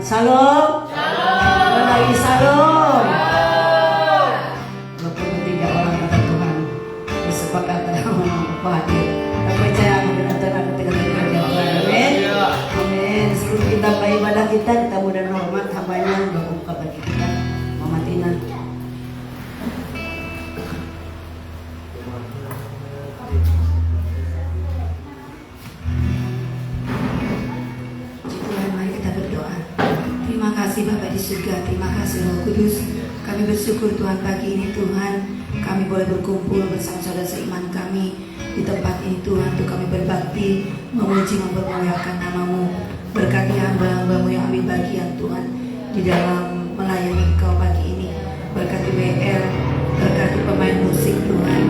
Salam. Salam. Lagi salam. Walaupun tidak orang kata Tuhan bersepakat apa hadir. Kita percaya kepada Tuhan ketika kita berjalan. Amin. Amin. Sebelum kita mulai ibadah kita mudah hormat hambanya yang buka bagi kita. Mama Tina. Terima kasih Bapak di surga, terima kasih Roh Kudus. Kami bersyukur Tuhan pagi ini Tuhan, kami boleh berkumpul bersama saudara seiman kami di tempat ini Tuhan, untuk kami berbakti, memuji, mempermuliakan nama-Mu. Berkati hamba-hamba-Mu yang ambil bagian Tuhan di dalam melayani Engkau pagi ini. Berkati WL, berkati pemain musik Tuhan,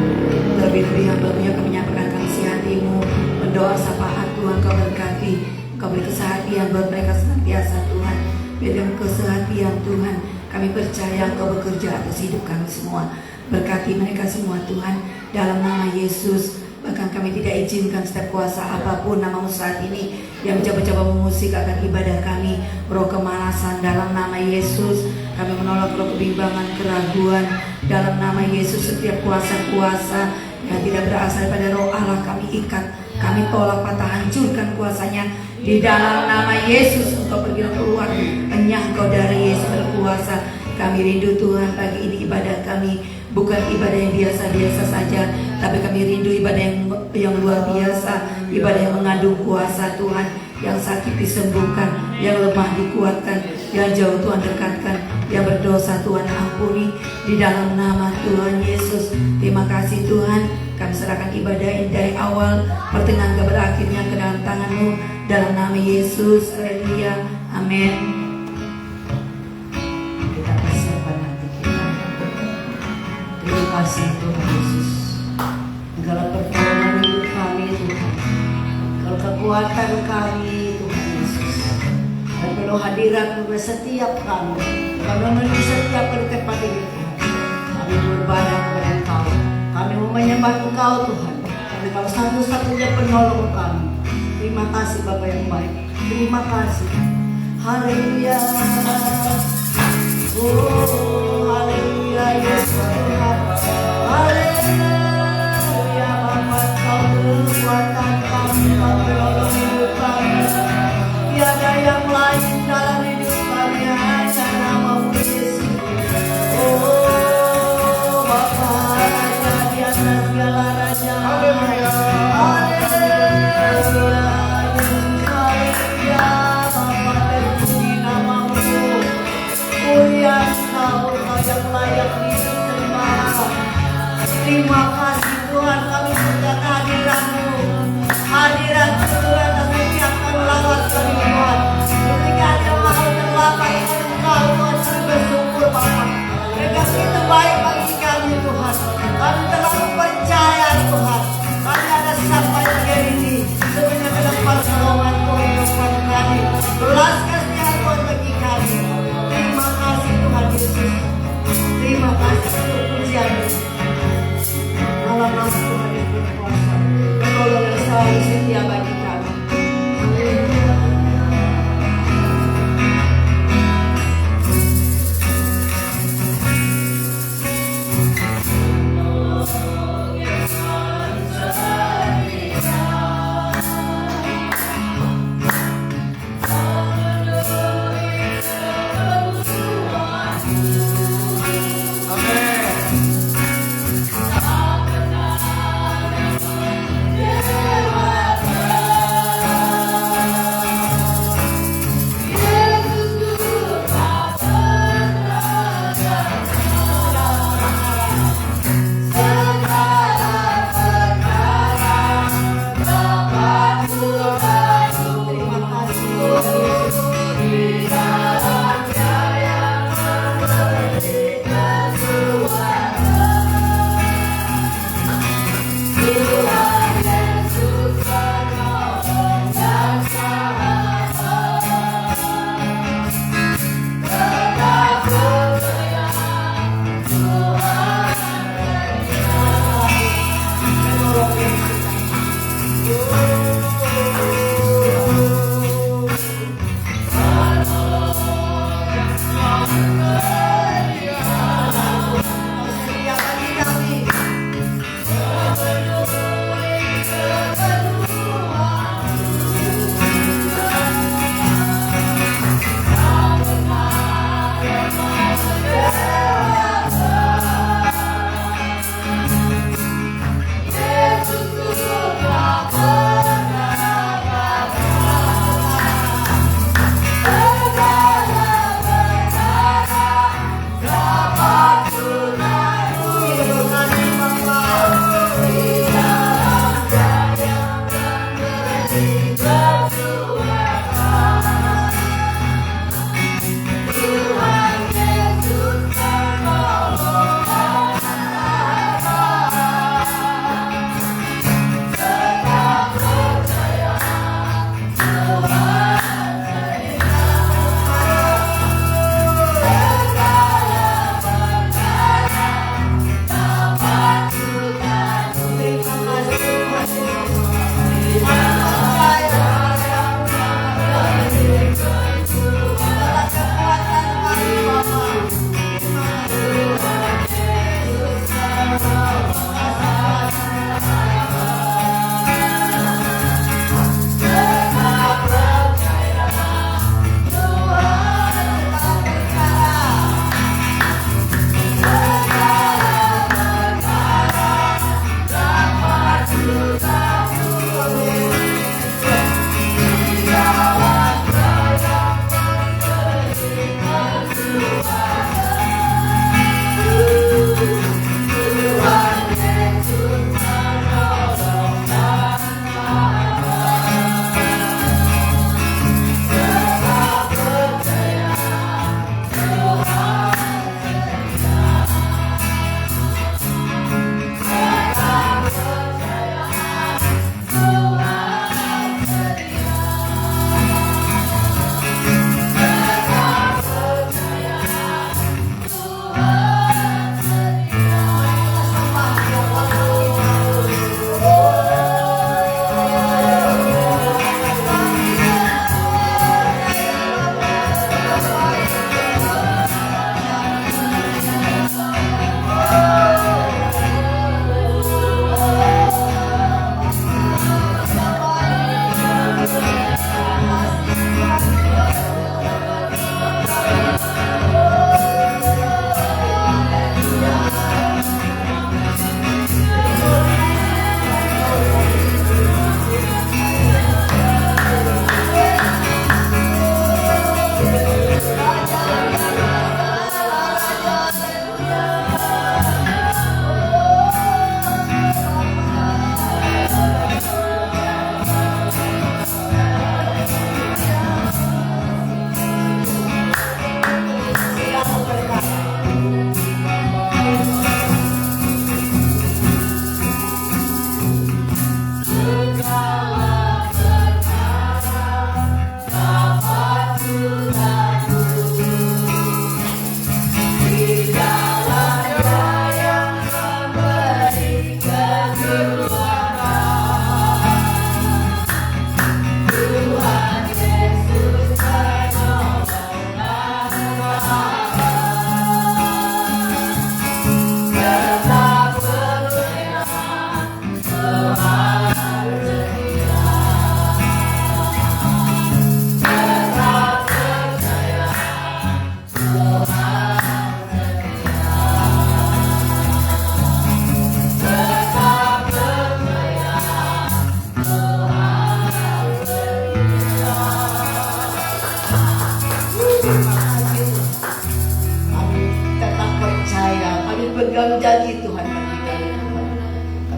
lebih-lebih hamba-Mu yang kami menyampaikan kasih hati-Mu, mendoa sapaan Tuhan, Kau berkati, Kau beri kesehatan buat mereka senantiasa Tuhan. Berikan kesehatan Tuhan. Kami percaya Engkau bekerja atas hidup kami semua. Berkati mereka semua Tuhan, dalam nama Yesus. Bahkan kami tidak izinkan setiap kuasa apapun nama-Mu saat ini yang mencoba-coba mengusik akan ibadah kami. Roh kemalasan dalam nama Yesus. Kami menolak roh kebimbangan, keraguan dalam nama Yesus. Setiap kuasa-kuasa yang tidak berasal daripada roh Allah kami ikat, kami tolak, patah, hancurkan kuasanya di dalam nama Yesus. Engkau pergi keluar, enyah Engkau dari Yesus berkuasa. Kami rindu Tuhan pagi ini ibadah kami bukan ibadah yang biasa-biasa saja, tapi kami rindu ibadah yang luar biasa, ibadah yang mengandung kuasa Tuhan, yang sakit disembuhkan, yang lemah dikuatkan, yang jauh Tuhan dekatkan, yang berdosa Tuhan ampuni di dalam nama Tuhan Yesus. Terima kasih Tuhan, kami serahkan ibadah ini dari awal pertengahan ke berakhirnya ke dalam tangan-Mu dalam nama Yesus. Haleluya. Amin. Kita persiapkan hati kita. Terima kasih Tuhan Yesus. Segala pertolongan hidup kami Tuhan, kalau kekuatan kami Tuhan Yesus, dan penuh hadirat-Mu setiap kami. Kami memenuhi setiap kepada kita. Kami beribadah kepada Engkau. Kami mau menyembah Engkau Tuhan. Kami kalau satu-satunya penolong kami. Terima kasih Bapak yang baik. Terima kasih. Haleluya. Oh, haleluya Yesus Tuhan. Haleluya Bapa, Kau kekuatan kami, Kau penolong hidup kami. Tiada yang lain dalam hidup kami, hanya nama-Mu Yesus. Oh Bapa, Raja di atas segala raja. Haleluya. Haleluya. Yang layak disembah. Terima kasih Tuhan, kami sudah kehadiran-Mu. Hadirat Tuhan dan setiap melawat kami Tuhan. Ketika ada mau terlambat Engkau Tuhan, kami bersyukur Bapa. Mereka begitu baik bagi kami Tuhan. Kami terlalu percaya Tuhan. Kami ada sampai hari ini sebenarnya dalam pertolongan Tuhan depan kami. Belas kasihan Tuhan bagi kami. Terima kasih Tuhan Yesus. Terima kasih untuk pujian-Mu. Dalam nama Tuhan yang berkuasa, penolong yang selalu setia bagi kami. Yeah.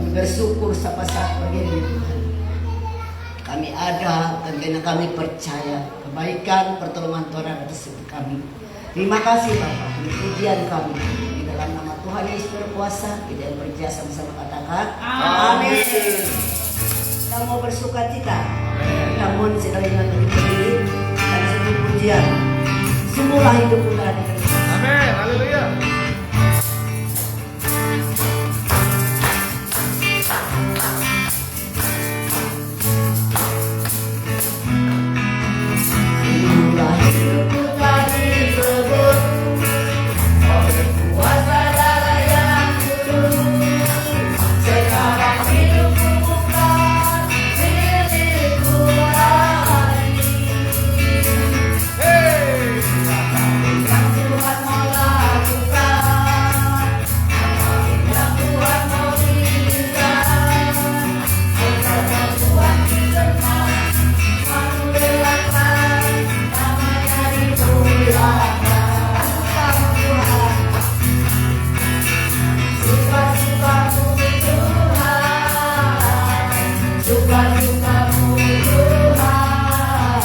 Kami bersyukur sampai saat begini Tuhan. Kami ada karena kami percaya kebaikan pertolongan Tuhan atas hidup kami. Terima kasih Bapak untuk pujian kami. Di dalam nama Tuhan Yesus berkuasa, kita yang berjaya sama-sama katakan amin. Kita mau bersuka cita. Namun sekalian berdiri dan satu pujian. Sungguhlah hidup putra di Kristus. Amin. Haleluya. Sungguhlah hidup putra disebut oleh kuasa darah yang kudus. Sekarang hidupku bukan milikku lagi. Hey. Yang Tuhan mau lakukan, yang Tuhan mau berikan, bersama Tuhan berkenan, memuliakan namanya dimuliakan. Tuhan, suka-sukamu Tuhan, suka-sukamu Tuhan,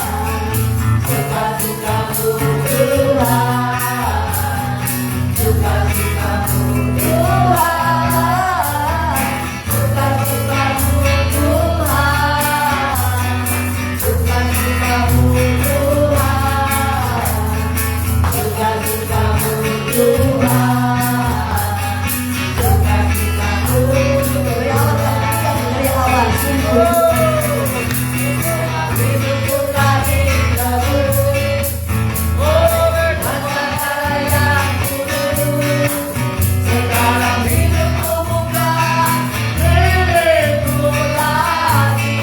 suka-sukamu Tuhan, suka-sukamu Tuhan, suka-sukamu Tuhan, suka-sukamu Tuhan, suka-sukamu Tuhan, dari awal sungguh. Hidupku tadi terus antara yang kudus. Sekarang hidupku bukan milikku lagi.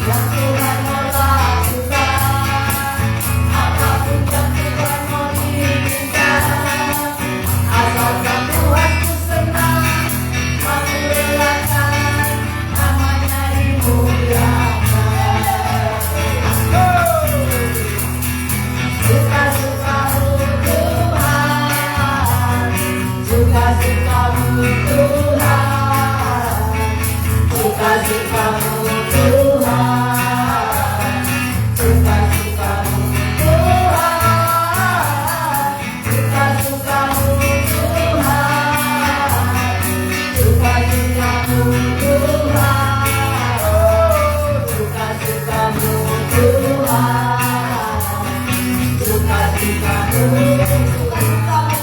Yang Tuhan mau lakukan, apapun yang Tuhan mau berikan, asalkan Tuhanku senang, memuliakan namanya dimuliakan. Suka-sukamu Tuhan, suka-sukamu Tuhan, suka-sukamu Tuhan, suka-sukamu Tuhan, suka-sukamu Tuhan, suka-sukamu Tuhan, suka-sukamu Tuhan,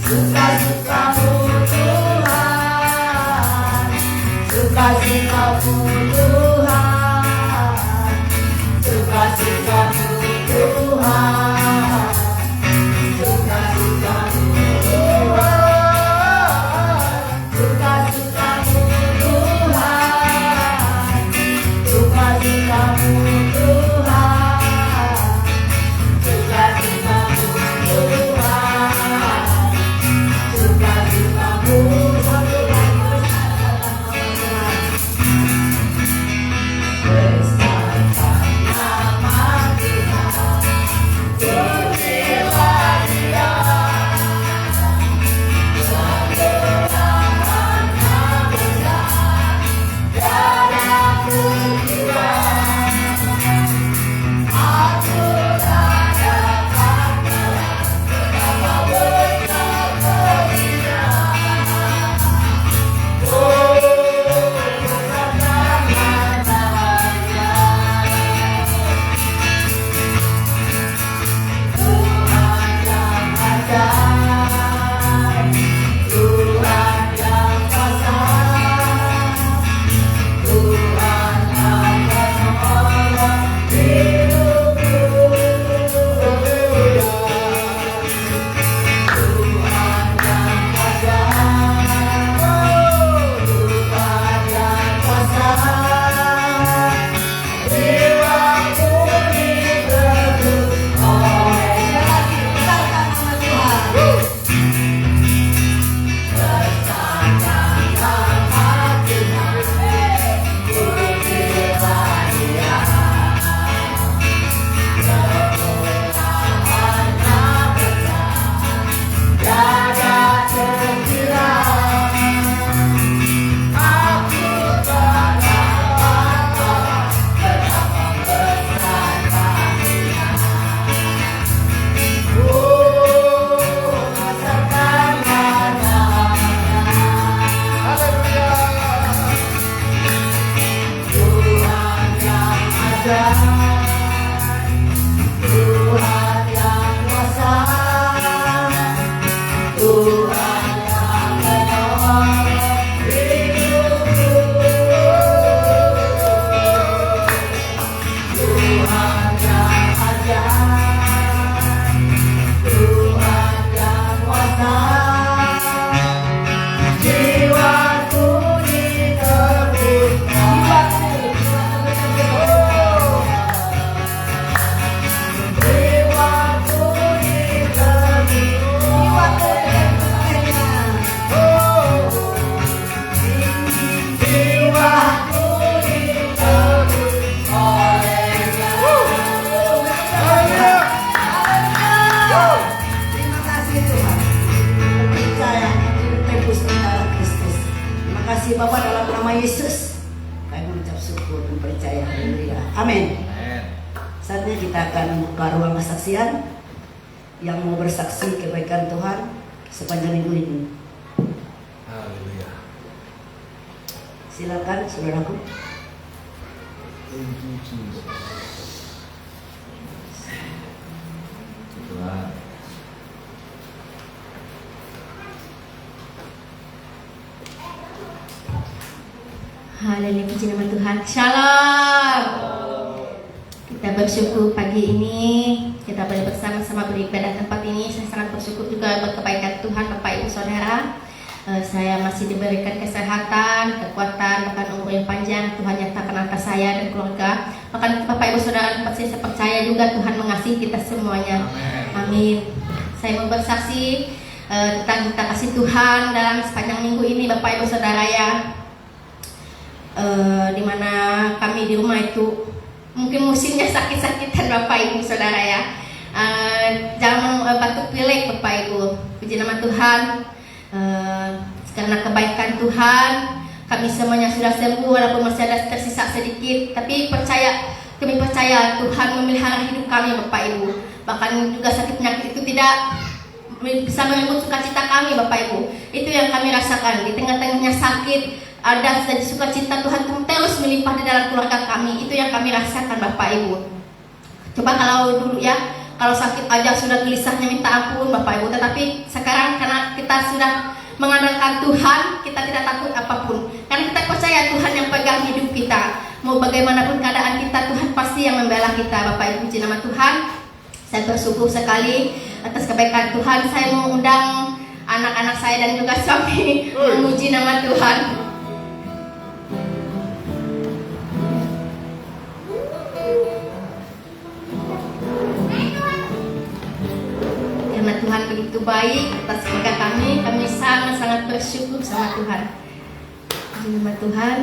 suka-sukamu suka-sukamu Tuhan, suka-sukamu Tuhan, suka-sukamu Tuhan, suka-sukamu Tuhan, suka-sukamu Tuhan, suka-sukamu Tuhan, suka-sukamu Tuhan, suka-sukamu. Terima kasih Tuhan. Percaya tembus darah Kristus. Terima kasih Bapak dalam nama Yesus. Kami mengucap syukur dan percaya. Haleluya. Amin. Saatnya kita akan membuka ruang kesaksian yang mau bersaksi kebaikan Tuhan sepanjang minggu ini. Haleluya. Silakan saudaraku. Thank you, Jesus. Tuhan. Haleluya, puji nama Tuhan. Shalom. Kita bersyukur pagi ini kita boleh bersama-sama beribadah tempat ini. Saya sangat bersyukur juga buat kebaikan Tuhan Bapak Ibu Saudara. Saya masih diberikan kesehatan, kekuatan, bahkan umur yang panjang. Tuhan nyatakan atas saya dan keluarga. Bahkan Bapak Ibu Saudara, pasti saya percaya juga Tuhan mengasihi kita semuanya. Amin. Saya mau bersaksi tentang kita kasih Tuhan dalam sepanjang minggu ini Bapak Ibu Saudara ya. Dimana kami di rumah itu mungkin musimnya sakit-sakitan Bapak Ibu Saudara ya. Jangan batuk pilek Bapak Ibu. Puji nama Tuhan. Karena kebaikan Tuhan kami semuanya sudah sembuh, walaupun masih ada tersisa sedikit, tapi kami percaya Tuhan memelihara hidup kami Bapak Ibu. Bahkan juga sakit penyakit itu tidak bisa merenggut sukacita kami Bapak Ibu. Itu yang kami rasakan di tengah-tengahnya sakit, ada sukacita Tuhan terus melimpah di dalam keluarga kami. Itu yang kami rasakan Bapak Ibu. Coba kalau dulu ya, kalau sakit aja sudah gelisahnya minta ampun Bapak Ibu. Tetapi sekarang karena kita sudah mengandalkan Tuhan, kita tidak takut apapun. Karena kita percaya Tuhan yang pegang hidup kita. Mau bagaimanapun keadaan kita, Tuhan pasti yang membela kita Bapak Ibu. Puji nama Tuhan. Saya bersyukur sekali atas kebaikan Tuhan. Saya mau undang anak-anak saya dan juga suami memuji nama Tuhan. Karena Tuhan begitu baik atas keluarga kami sangat-sangat bersyukur sama Tuhan. Puji nama Tuhan.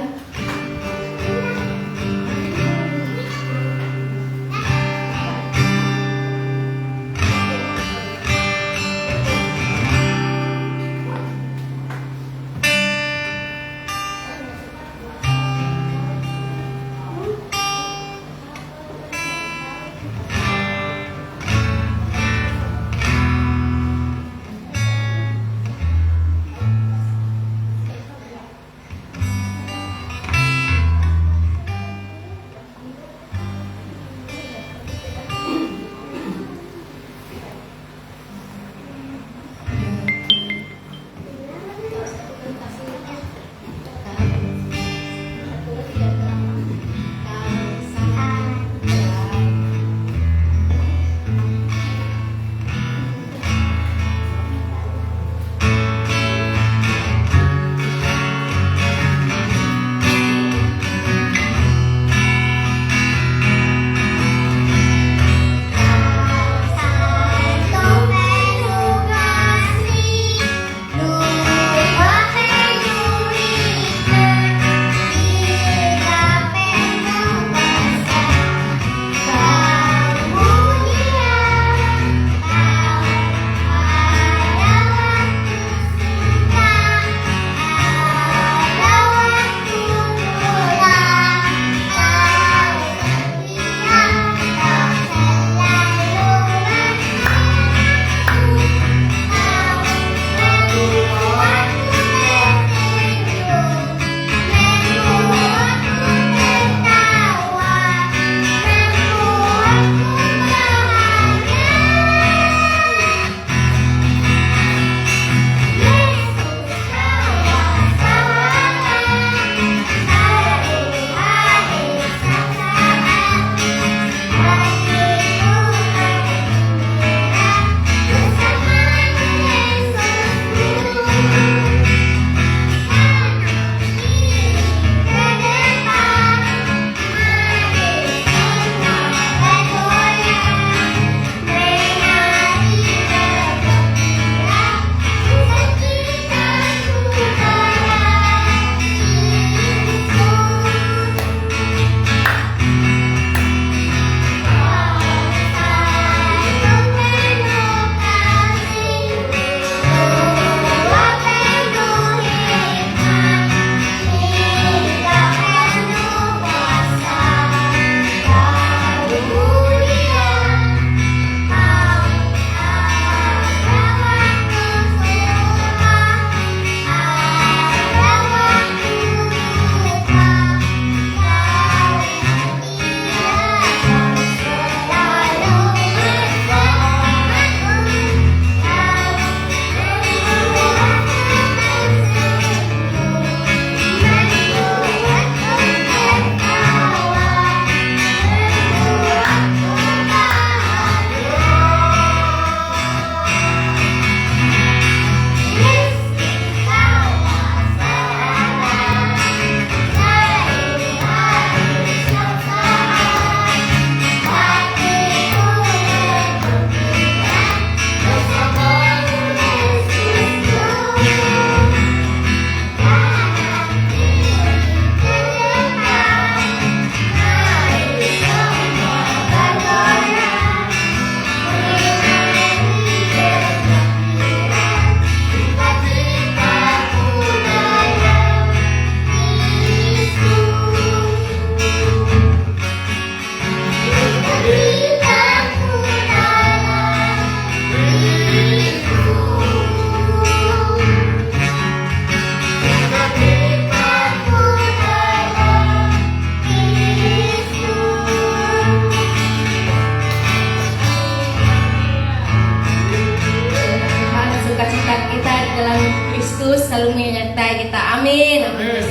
Kudus selalu menyertai kita. Amin. Amin.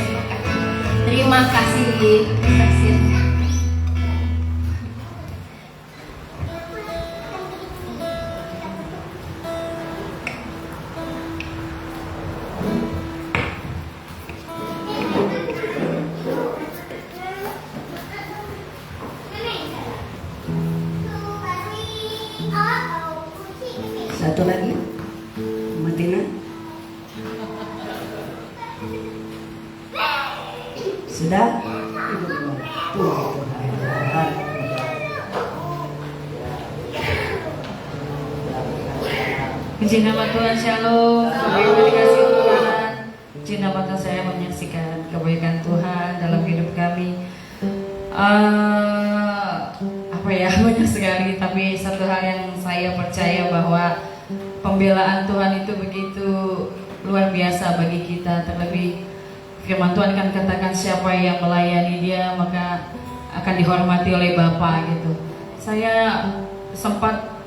Terima kasih. Terima kasih. Satu lagi, Matina. Sudah? Tuhan. Puji nama Tuhan, Shalom. Bagaimana dikasih Tuhan. Puji nama Tuhan, saya menyaksikan kebaikan Tuhan dalam hidup kami. Banyak sekali. Tapi satu hal yang saya percaya bahwa pembelaan Tuhan itu begitu luar biasa bagi kita. Terlebih firman Tuhan kan katakan siapa yang melayani Dia maka akan dihormati oleh Bapa gitu. Saya sempat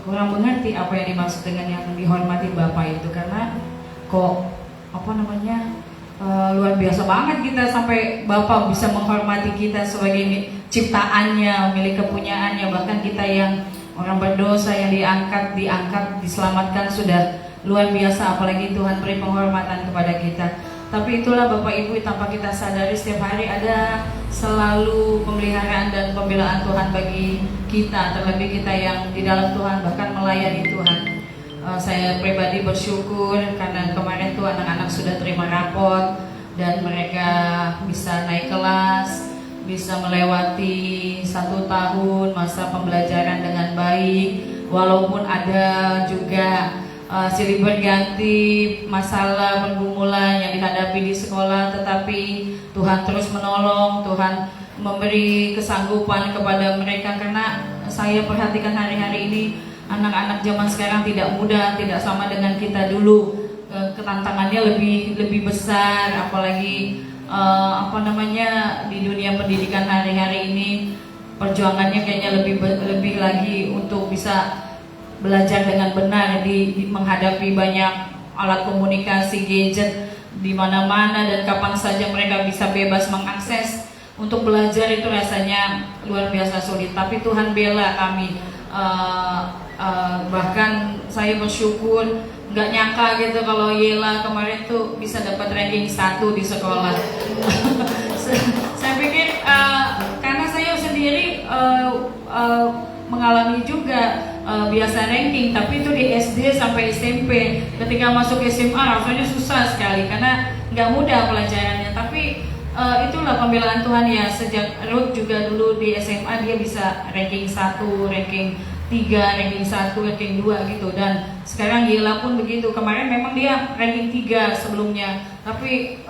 kurang mengerti apa yang dimaksud dengan yang dihormati Bapa itu, karena kok luar biasa banget kita sampai Bapa bisa menghormati kita sebagai ciptaannya, milik kepunyaannya. Bahkan kita yang orang berdosa yang diangkat, diselamatkan sudah luar biasa, apalagi Tuhan beri penghormatan kepada kita. Tapi itulah Bapak Ibu, tanpa kita sadari setiap hari ada selalu pemeliharaan dan pembelaan Tuhan bagi kita, terlebih kita yang di dalam Tuhan bahkan melayani Tuhan. Saya pribadi bersyukur karena kemarin tuh anak-anak sudah terima rapot dan mereka bisa naik kelas, bisa melewati 1 tahun masa pembelajaran dengan baik. Walaupun ada juga silih berganti masalah pergumulan yang dihadapi di sekolah, tetapi Tuhan terus menolong, Tuhan memberi kesanggupan kepada mereka. Karena saya perhatikan hari-hari ini anak-anak zaman sekarang tidak mudah, tidak sama dengan kita dulu. Ketantangannya lebih besar, apalagi di dunia pendidikan hari-hari ini perjuangannya kayaknya lebih lagi untuk bisa belajar dengan benar di menghadapi banyak alat komunikasi, gadget di mana-mana, dan kapan saja mereka bisa bebas mengakses. Untuk belajar itu rasanya luar biasa sulit, tapi Tuhan bela kami. Bahkan saya bersyukur, nggak nyangka gitu kalau Yela kemarin tuh bisa dapat ranking 1 di sekolah. Saya pikir karena saya sendiri mengalami juga biasa ranking, tapi itu di SD sampai SMP. Ketika masuk SMA rasanya susah sekali karena nggak mudah pelajarannya. Tapi itulah pembelaan Tuhan ya. Sejak Ruth juga dulu di SMA dia bisa ranking 1, ranking 3, ranking 1, ranking 2 gitu. Dan sekarang Yela pun begitu. Kemarin memang dia ranking 3 sebelumnya, tapi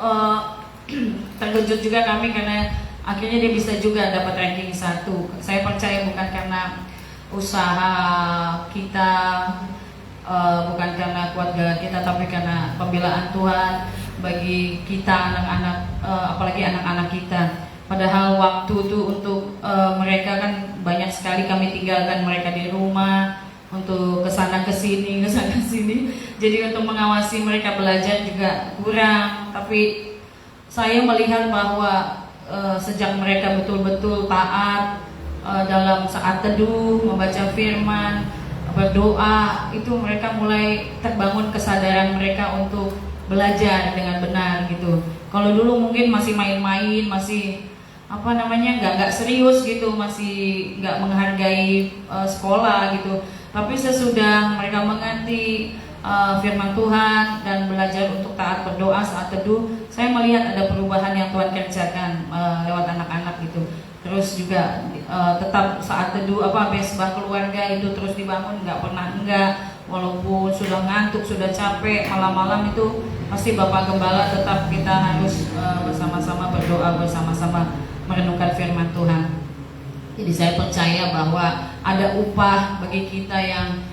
terkejut juga kami karena akhirnya dia bisa juga dapat ranking 1. Saya percaya bukan karena usaha kita, bukan karena keluarga kita, tapi karena pembelaan Tuhan bagi kita anak-anak, apalagi anak-anak kita. Padahal waktu itu untuk mereka kan banyak sekali kami tinggalkan mereka di rumah untuk kesana kesini. Jadi untuk mengawasi mereka belajar juga kurang. Tapi saya melihat bahwa sejak mereka betul-betul taat dalam saat teduh, membaca firman, berdoa, itu mereka mulai terbangun kesadaran mereka untuk belajar dengan benar gitu. Kalau dulu mungkin masih main-main, masih nggak serius gitu, masih nggak menghargai sekolah gitu. Tapi sesudah mereka mengerti firman Tuhan dan belajar untuk taat berdoa saat teduh, saya melihat ada perubahan yang Tuhan kerjakan lewat anak-anak gitu. Terus juga tetap saat teduh mesbah keluarga itu terus dibangun, nggak pernah enggak. Walaupun sudah ngantuk, sudah capek, malam-malam itu pasti Bapak Gembala tetap kita harus bersama-sama berdoa, bersama-sama merenungkan firman Tuhan. Jadi saya percaya bahwa ada upah bagi kita yang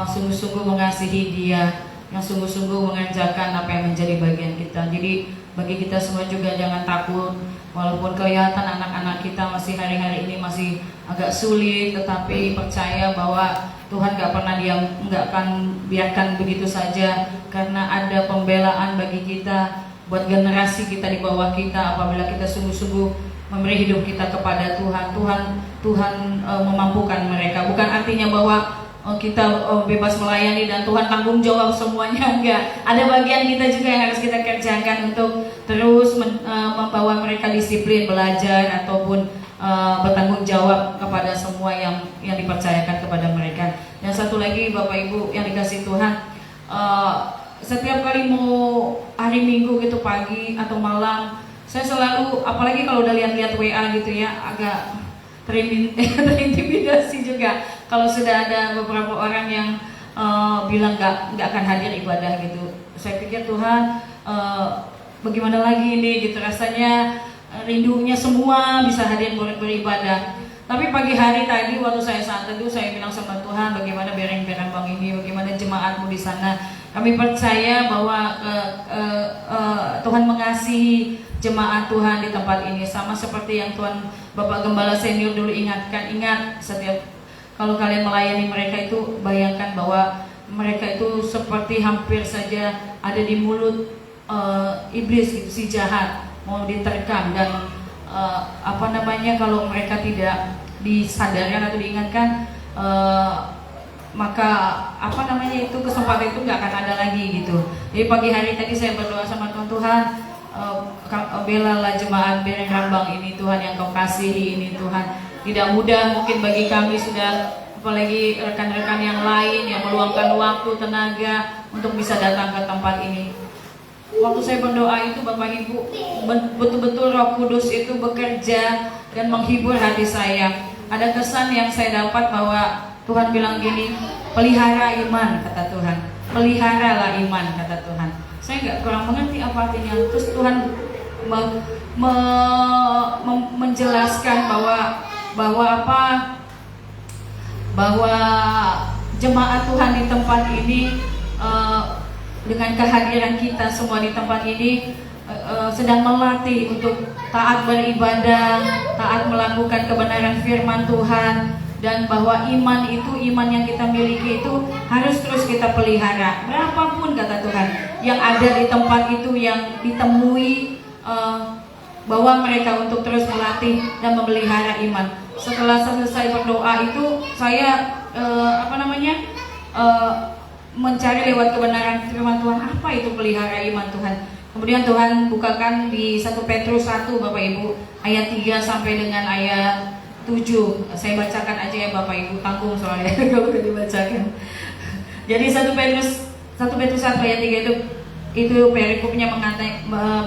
sungguh-sungguh mengasihi Dia, yang sungguh-sungguh mengerjakan apa yang menjadi bagian kita. Jadi bagi kita semua juga jangan takut, walaupun kelihatan anak-anak kita masih hari-hari ini masih agak sulit, tetapi percaya bahwa Tuhan gak pernah nggak akan biarkan begitu saja, karena ada pembelaan bagi kita, buat generasi kita di bawah kita. Apabila kita sungguh-sungguh memberi hidup kita kepada Tuhan, Tuhan memampukan mereka. Bukan artinya bahwa kita bebas melayani dan Tuhan tanggung jawab semuanya, enggak. Ada bagian kita juga yang harus kita kerjakan untuk terus membawa mereka disiplin belajar ataupun bertanggung jawab kepada semua yang dipercayakan kepada mereka. Dan satu lagi Bapak Ibu yang dikasih Tuhan, setiap kali mau hari Minggu gitu pagi atau malam, saya selalu, apalagi kalau udah lihat-lihat WA gitu ya, agak terintimidasi juga kalau sudah ada beberapa orang yang bilang nggak akan hadir ibadah gitu. Saya pikir Tuhan, bagaimana lagi ini gitu, rasanya rindunya semua bisa hadir beribadah. Tapi pagi hari tadi waktu saya saat teduh, saya bilang sama Tuhan, bagaimana bereng-bereng bang ini, bagaimana jemaatmu di sana. Kami percaya bahwa Tuhan mengasihi jemaat Tuhan di tempat ini, sama seperti yang Tuhan Bapak Gembala Senior dulu ingatkan. Ingat, setiap kalau kalian melayani mereka itu, bayangkan bahwa mereka itu seperti hampir saja ada di mulut iblis gitu, si jahat, mau diterkam. Dan kalau mereka tidak disadarkan atau diingatkan, maka itu kesempatan itu nggak akan ada lagi gitu. Jadi pagi hari tadi saya berdoa sama Tuhan, belalah jemaat Bereng Rambang ini Tuhan, yang Kau kasihi ini Tuhan. Tidak mudah mungkin bagi kami, sudah apalagi rekan-rekan yang lain yang meluangkan waktu, tenaga untuk bisa datang ke tempat ini. Waktu saya berdoa itu Bapak Ibu, betul-betul Roh Kudus itu bekerja dan menghibur hati saya. Ada kesan yang saya dapat bahwa Tuhan bilang gini, pelihara iman, kata Tuhan. Peliharalah iman, kata Tuhan. Saya nggak kurang mengerti apa artinya. Terus Tuhan menjelaskan bahwa jemaat Tuhan di tempat ini, dengan kehadiran kita semua di tempat ini, sedang melatih untuk taat beribadah, taat melakukan kebenaran firman Tuhan. Dan bahwa iman yang kita miliki itu harus terus kita pelihara. Berapapun kata Tuhan yang ada di tempat itu, yang ditemui, bahwa mereka untuk terus melatih dan memelihara iman. Setelah selesai berdoa itu, saya mencari lewat kebenaran firman Tuhan, apa itu pelihara iman Tuhan. Kemudian Tuhan bukakan di 1 Petrus 1 Bapak Ibu, ayat 3 sampai dengan ayat 7. Saya bacakan aja ya Bapak Ibu, tanggung soalnya kalau udah dibacakan. Jadi 1 Petrus 1 ayat 3 itu perikopnya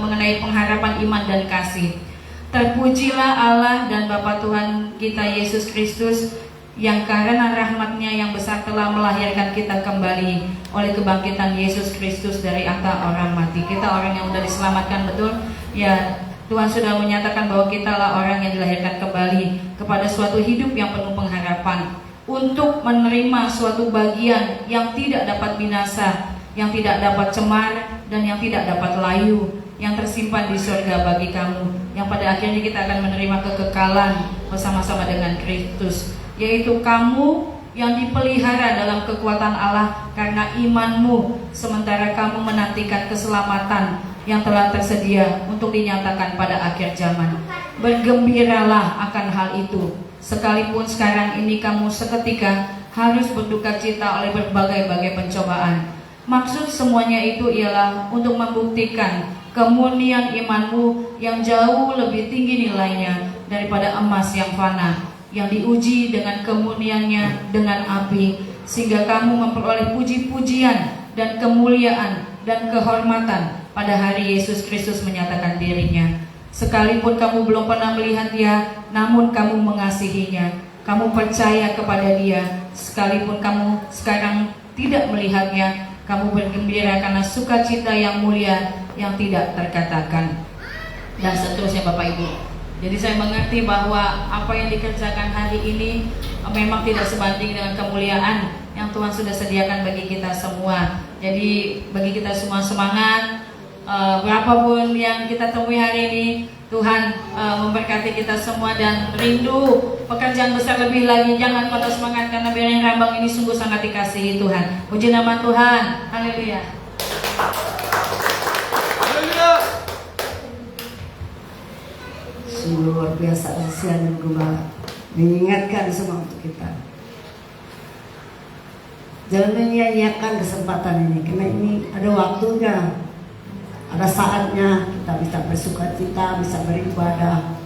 mengenai pengharapan iman dan kasih. Terpujilah Allah dan Bapa Tuhan kita Yesus Kristus, yang karena rahmat-Nya yang besar telah melahirkan kita kembali oleh kebangkitan Yesus Kristus dari antara orang mati. Kita orang yang sudah diselamatkan, betul? Ya, Tuhan sudah menyatakan bahwa kitalah orang yang dilahirkan kembali kepada suatu hidup yang penuh pengharapan, untuk menerima suatu bagian yang tidak dapat binasa, yang tidak dapat cemar, dan yang tidak dapat layu, yang tersimpan di surga bagi kamu, yang pada akhirnya kita akan menerima kekekalan bersama-sama dengan Kristus, yaitu kamu yang dipelihara dalam kekuatan Allah karena imanmu, sementara kamu menantikan keselamatan yang telah tersedia untuk dinyatakan pada akhir zaman. Bergembiralah akan hal itu, sekalipun sekarang ini kamu seketika harus berduka cita oleh berbagai-bagai pencobaan. Maksud semuanya itu ialah untuk membuktikan kemurnian imanmu yang jauh lebih tinggi nilainya daripada emas yang fana, yang diuji dengan kemurniannya dengan api, sehingga kamu memperoleh puji-pujian dan kemuliaan dan kehormatan pada hari Yesus Kristus menyatakan dirinya. Sekalipun kamu belum pernah melihat Dia, namun kamu mengasihinya, kamu percaya kepada Dia. Sekalipun kamu sekarang tidak melihatnya, kamu bergembira karena sukacita yang mulia yang tidak terkatakan. Dan seterusnya Bapak Ibu. Jadi saya mengerti bahwa apa yang dikerjakan hari ini memang tidak sebanding dengan kemuliaan yang Tuhan sudah sediakan bagi kita semua. Jadi bagi kita semua semangat, berapapun yang kita temui hari ini, Tuhan memberkati kita semua dan rindu pekerjaan besar lebih lagi. Jangan patah semangat karena Bereang Rambang ini sungguh sangat dikasihi Tuhan. Puji nama Tuhan. Haleluya. Sungguh luar biasa kasihan dan gembala mengingatkan semua untuk kita. Jangan menyia-nyiakan kesempatan ini, karena ini ada waktunya, ada saatnya kita bisa bersukacita, bisa beribadah.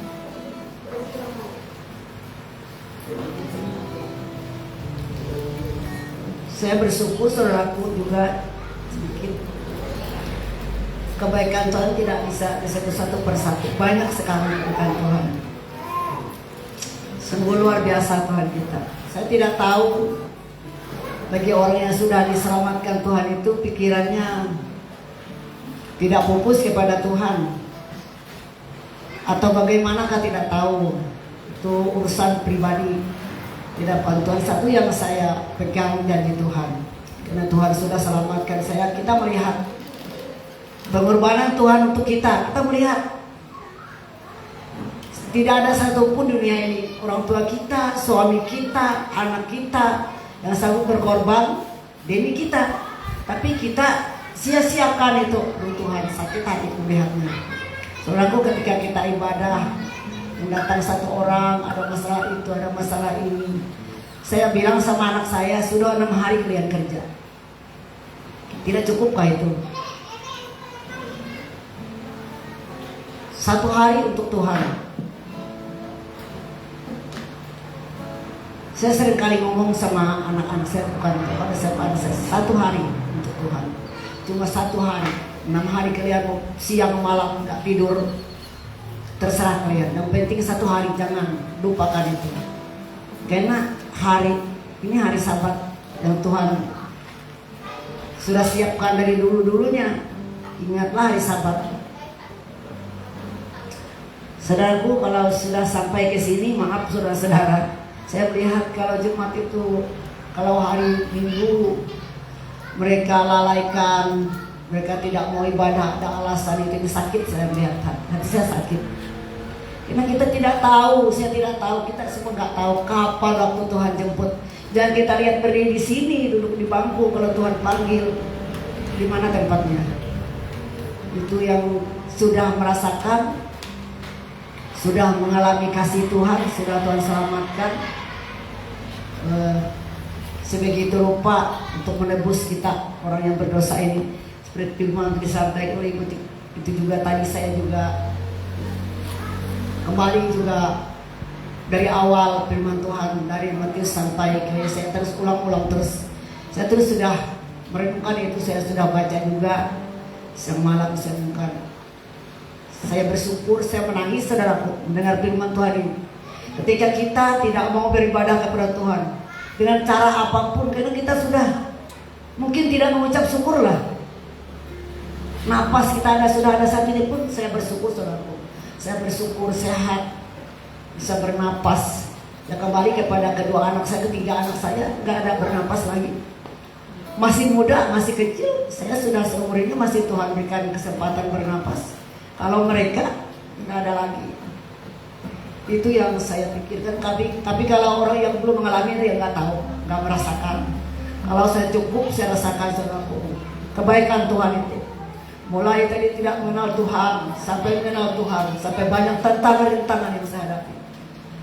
Saya bersyukur saudaraku juga sedikit kebaikan Tuhan tidak bisa satu persatu, banyak sekali kebaikan Tuhan. Sungguh luar biasa Tuhan kita. Saya tidak tahu bagi orang yang sudah diselamatkan Tuhan itu pikirannya tidak fokus kepada Tuhan, atau bagaimanakah tidak tahu. Itu urusan pribadi di hadapan Tuhan. Satu yang saya pegang janji Tuhan, karena Tuhan sudah selamatkan saya. Kita melihat pengorbanan Tuhan untuk kita melihat tidak ada satupun dunia ini, orang tua kita, suami kita, anak kita yang sanggup berkorban demi kita, tapi kita sia-siakan itu. Tuhan sakit hati melihatnya. Saudaraku, ketika kita ibadah mendatang satu orang, ada masalah itu, ada masalah ini, saya bilang sama anak saya, sudah 6 hari kalian kerja, tidak cukupkah itu? 1 hari untuk Tuhan. Saya sering kali ngomong sama anak-anak saya, bukan kepada siapa, saya 1 hari untuk Tuhan. Cuma 1 hari. 6 hari kalian mau siang malam nggak tidur, terserah kalian. Yang penting 1 hari, jangan lupakan itu. Karena hari ini hari Sabat yang Tuhan sudah siapkan dari dulu-dulunya. Ingatlah hari Sabat. Saudaraku, kalau sudah sampai ke sini, maaf saudara-saudara, saya melihat kalau Jumat itu, kalau hari Minggu mereka lalaikan, mereka tidak mau ibadah, ada alasan itu sakit. Saya melihat hati saya sakit, karena kita tidak tahu, saya tidak tahu, kita semua nggak tahu kapan waktu Tuhan jemput. Dan kita lihat berdiri di sini, duduk di bangku, kalau Tuhan panggil, di mana tempatnya? Itu yang sudah merasakan, sudah mengalami kasih Tuhan, sudah Tuhan selamatkan, sebegitu rupa untuk menebus kita orang yang berdosa ini. Seperti firman disampaikan oleh itu juga tadi, saya juga kembali juga dari awal firman Tuhan dari Matius sampai ke saya terus ulang-ulang terus. Saya terus sudah merenungkan itu, saya sudah baca juga siang malam saya renungkan. Saya bersyukur, saya menangis saudaraku mendengar firman Tuhan ini. Ketika kita tidak mau beribadah kepada Tuhan dengan cara apapun, karena kita sudah mungkin tidak mengucap syukurlah. Napas kita sudah ada saat ini pun saya bersyukur saudaraku. Saya bersyukur sehat, bisa bernapas. Ya kembali kepada kedua anak saya, ketiga anak saya nggak ada bernapas lagi. Masih muda, masih kecil, saya sudah seumur ini masih Tuhan berikan kesempatan bernapas. Kalau mereka nggak ada lagi. Itu yang saya pikirkan. Tapi kalau orang yang belum mengalami itu yang nggak tahu, nggak merasakan. Kalau saya cukup, saya rasakan saudaraku kebaikan Tuhan itu. Mulai tadi tidak mengenal Tuhan, sampai mengenal Tuhan, sampai banyak tantangan-tantangan yang saya hadapi.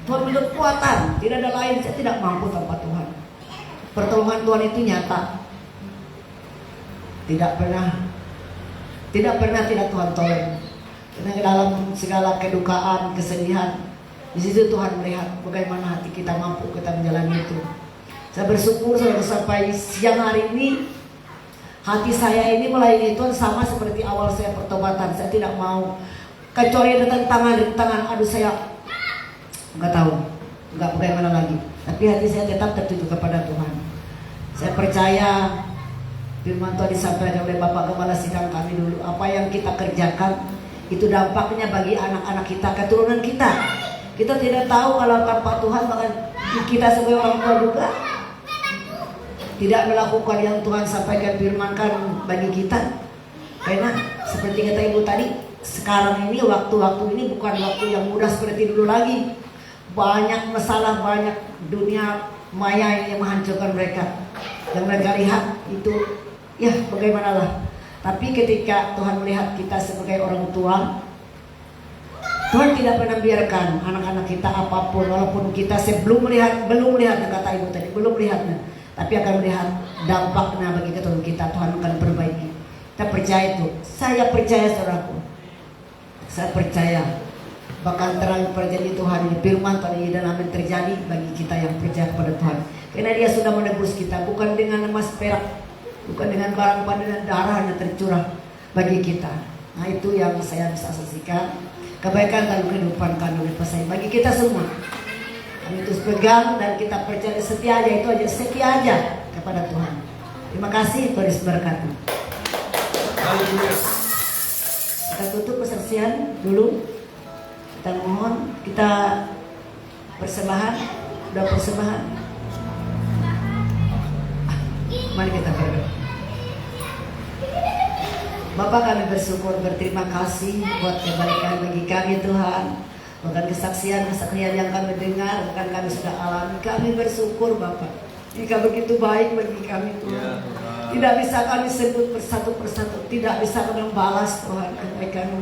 Tuhan beri kekuatan, tidak ada lain, saya tidak mampu tanpa Tuhan. Pertolongan Tuhan itu nyata. Tidak pernah tidak Tuhan tolong. Karena dalam segala kedukaan, kesedihan, di situ Tuhan melihat bagaimana hati kita mampu kita menjalani itu. Saya bersyukur sampai siang hari ini hati saya ini melayani Tuhan sama seperti awal saya pertobatan. Saya tidak mau kecuali ada tantangan, aduh saya nggak tahu, nggak bagaimana lagi. Tapi hati saya tetap tertuju kepada Tuhan. Saya percaya firman Tuhan disampaikan oleh Bapak Gembala Sidang kami dulu. Apa yang kita kerjakan itu dampaknya bagi anak-anak kita, keturunan kita. Kita tidak tahu kalau tanpa Tuhan, bahkan kita sebagai orang tua juga tidak melakukan yang Tuhan sampaikan firmankan bagi kita. Karena seperti kata ibu tadi, sekarang ini, waktu-waktu ini bukan waktu yang mudah seperti dulu lagi. Banyak masalah, banyak dunia maya yang menghancurkan mereka. Yang mereka lihat itu, ya bagaimanalah. Tapi ketika Tuhan melihat kita sebagai orang tua, Tuhan tidak pernah biarkan anak-anak kita apapun, walaupun kita belum melihat kata ibu tadi, belum melihatnya, tapi akan melihat dampaknya bagi keturunan kita. Tuhan akan perbaiki. Kita percaya itu. Saya percaya, saudaraku. Saya percaya bakal terang perjanjian Tuhan ini, firman Tuhan ini, dan amin terjadi bagi kita yang percaya kepada Tuhan. Karena Dia sudah menebus kita, bukan dengan emas perak, bukan dengan barang dengan darahnya tercurah bagi kita. Nah, itu yang saya bisa saksikan. Kebaikan dalam kehidupan kami saya bagi kita semua. Kami terus pegang dan kita percaya, setia aja, itu aja, setia aja kepada Tuhan. Terima kasih, Tuhan berkati. Haleluya. Kita tutup persaksian dulu. Kita mohon, kita persembahan, udah persembahan. Mari kita berdoa. Bapak, kami bersyukur, berterima kasih buat kebaikan bagi kami Tuhan. Bahkan kesaksian yang kami dengar, bahkan kami sudah alami. Kami bersyukur Bapak. Jika begitu baik bagi kami Tuhan. Tidak bisa kami sebut persatu, tidak bisa kami membalas Tuhan kebaikan-Mu.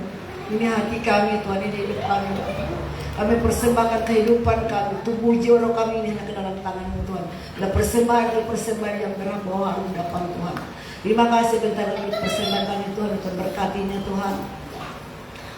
Ini hati kami Tuhan, ini hidup kami Bapak. Kami persembahkan kehidupan kami, tubuh jiwa kami ini ke dalam tangan-Mu Tuhan. Dan persembahan yang berbawa hadapan Tuhan. Terima kasih bentar lagi persembahan Tuhan, Tuhan berkatinya Tuhan.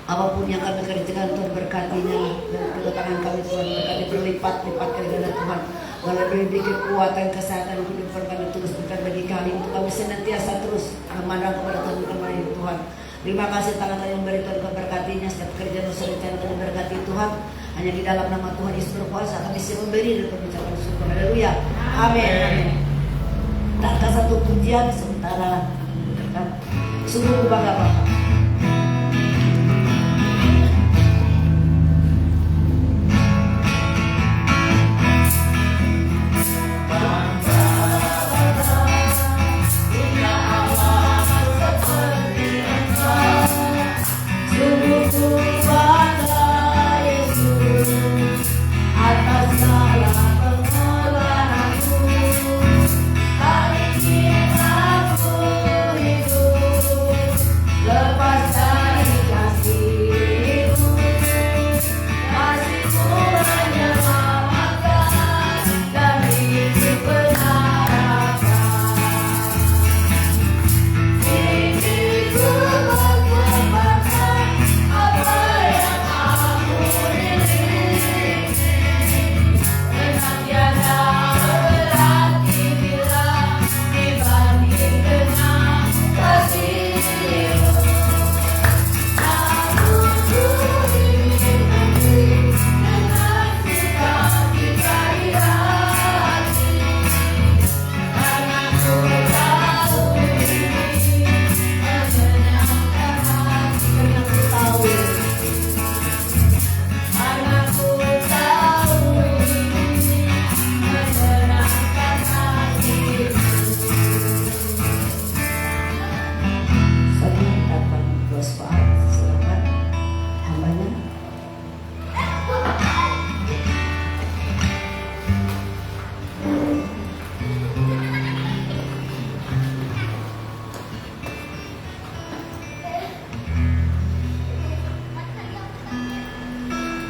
Apapun yang kami kerjakan Tuhan berkatinya, dan kedua tangan kami Tuhan berkati berlipat-lipat kali ganda Tuhan. Lebih kekuatan, kesehatan, kehidupan kami terus berikan bagi kami, untuk kami senantiasa terus memandang kepada Tuhan Tuhan. Terima kasih tangan yang beri Tuhan berkatinya, setiap kerjaan usaha rencana Tuhan berkati Tuhan. Hanya di dalam nama Tuhan Yesus berkuasa kami siap memberi dan mengucapkan syukur. Haleluya. Amin. Takkan satu pujian sementara sungguh bangga Bapak.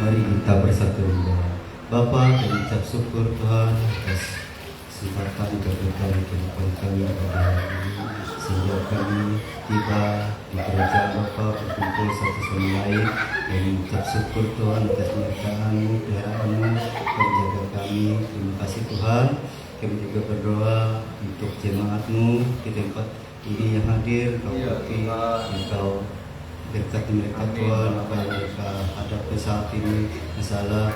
Mari kita bersatu berdoa. Bapa, kami ucap syukur Tuhan atas kesempatan keberkahan kehidupan kami pada hari ini, sehingga kami tiba di kerajaan Bapa berkumpul satu sama lain. Kami ucap syukur Tuhan atas penyertaan-Mu, peliharaanmu, menjaga kami. Terima kasih Tuhan. Kami juga berdoa untuk jemaat-Mu di tempat ini yang hadir. Kau berkati, Engkau berkati mereka Tuhan, apa yang mereka hadapi saat ini, masalah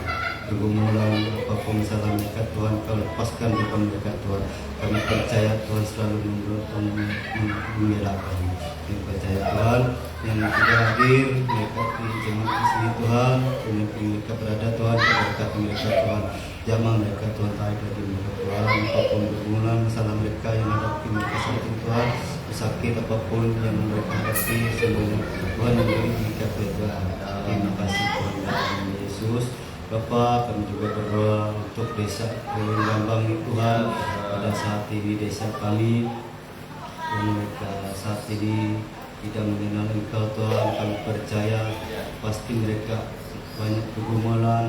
pergumulan, apapun masalah mereka Tuhan, Kau lepaskan depan mereka Tuhan. Kami percaya Tuhan selalu membela kami. Kami percaya Tuhan yang tidak hadir, mereka di jemaat di sini Tuhan, pemimpin mereka berada Tuhan, berkati mereka Tuhan. Jamah mereka Tuhan, tarik bagi mereka Tuhan, apapun pergumulan masalah mereka yang hadapi mereka saat ini Tuhan, sakit apapun yang mereka hadapi, semuanya Tuhan memberi ikat mereka. Terima kasih Tuhan dalam nama Yesus. Bapa, kami juga berdoa untuk desa Lambang Tuhan pada saat ini desa kami yang mereka saat ini tidak mengenal Engkau Tuhan. Kami percaya pasti mereka banyak pergumulan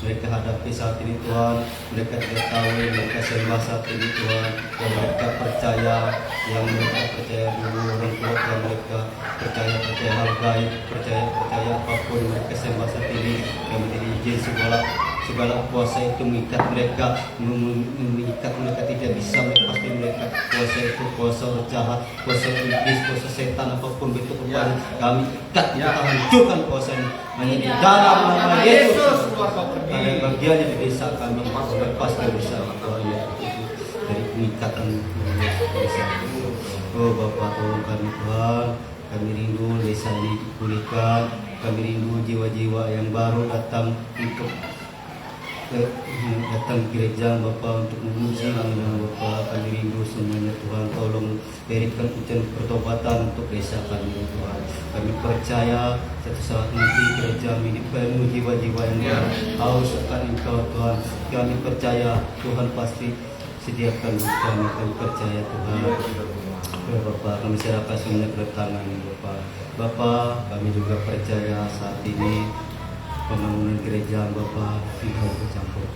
mereka hadapi saat ini Tuhan. Mereka tidak tahu mereka sembah saat ini Tuhan. Dan mereka percaya yang mereka percaya dulu orang tua yang mereka percaya hal gaib, percaya apapun mereka sembah saat ini. Kami tidak izin segala kuasa itu mengikat mereka tidak bisa melepaskan mereka. Kuasa itu kuasa jahat, kuasa iblis, kuasa setan apapun bentuk kepada kami ikat, kita hancurkan kuasa ini hanya di dalam nama Yesus. Ada bagiannya di desa kami lepas dari desa dari pengikatan desa. Oh Bapa, tolong kami Tuhan. Kami rindu desa ini dipulihkan. Kami rindu jiwa-jiwa yang baru datang gereja Bapa untuk memuji nama Bapa. Kami rindu semuanya Tuhan, tolong berikan hujan pertobatan untuk desa kami Tuhan. Kami percaya satu saat nanti gereja ini penuh jiwa-jiwa yang haus akan Engkau Tuhan. Kami percaya Tuhan pasti sediakan untuk kami. Kami percaya Tuhan. Ya Bapa, kami serahkan semuanya ke tangan Bapa. Bapa, kami juga percaya saat ini pembangunan gereja Bapa Engkau bercampur.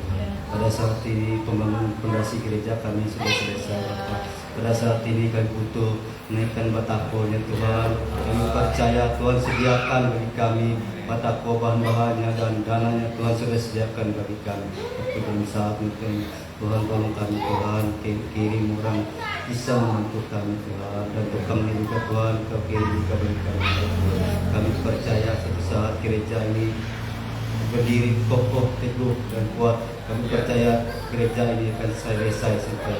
Pada saat ini pembangunan fondasi gereja kami sudah selesai Bapa. Pada saat ini kami butuh menaikkan batako Tuhan. Kami percaya Tuhan sediakan bagi kami batako bahan-bahannya dan dananya Tuhan sudah sediakan bagi kami. Tapi dalam saat mungkin Tuhan tolong kami Tuhan, kirim orang bisa membantu kami Tuhan, dan tukangnya juga Tuhan Kau kirim juga bagi kami. Kami percaya suatu saat gereja ini berdiri kokoh, teguh dan kuat. Kami percaya gereja ini akan selesai sampai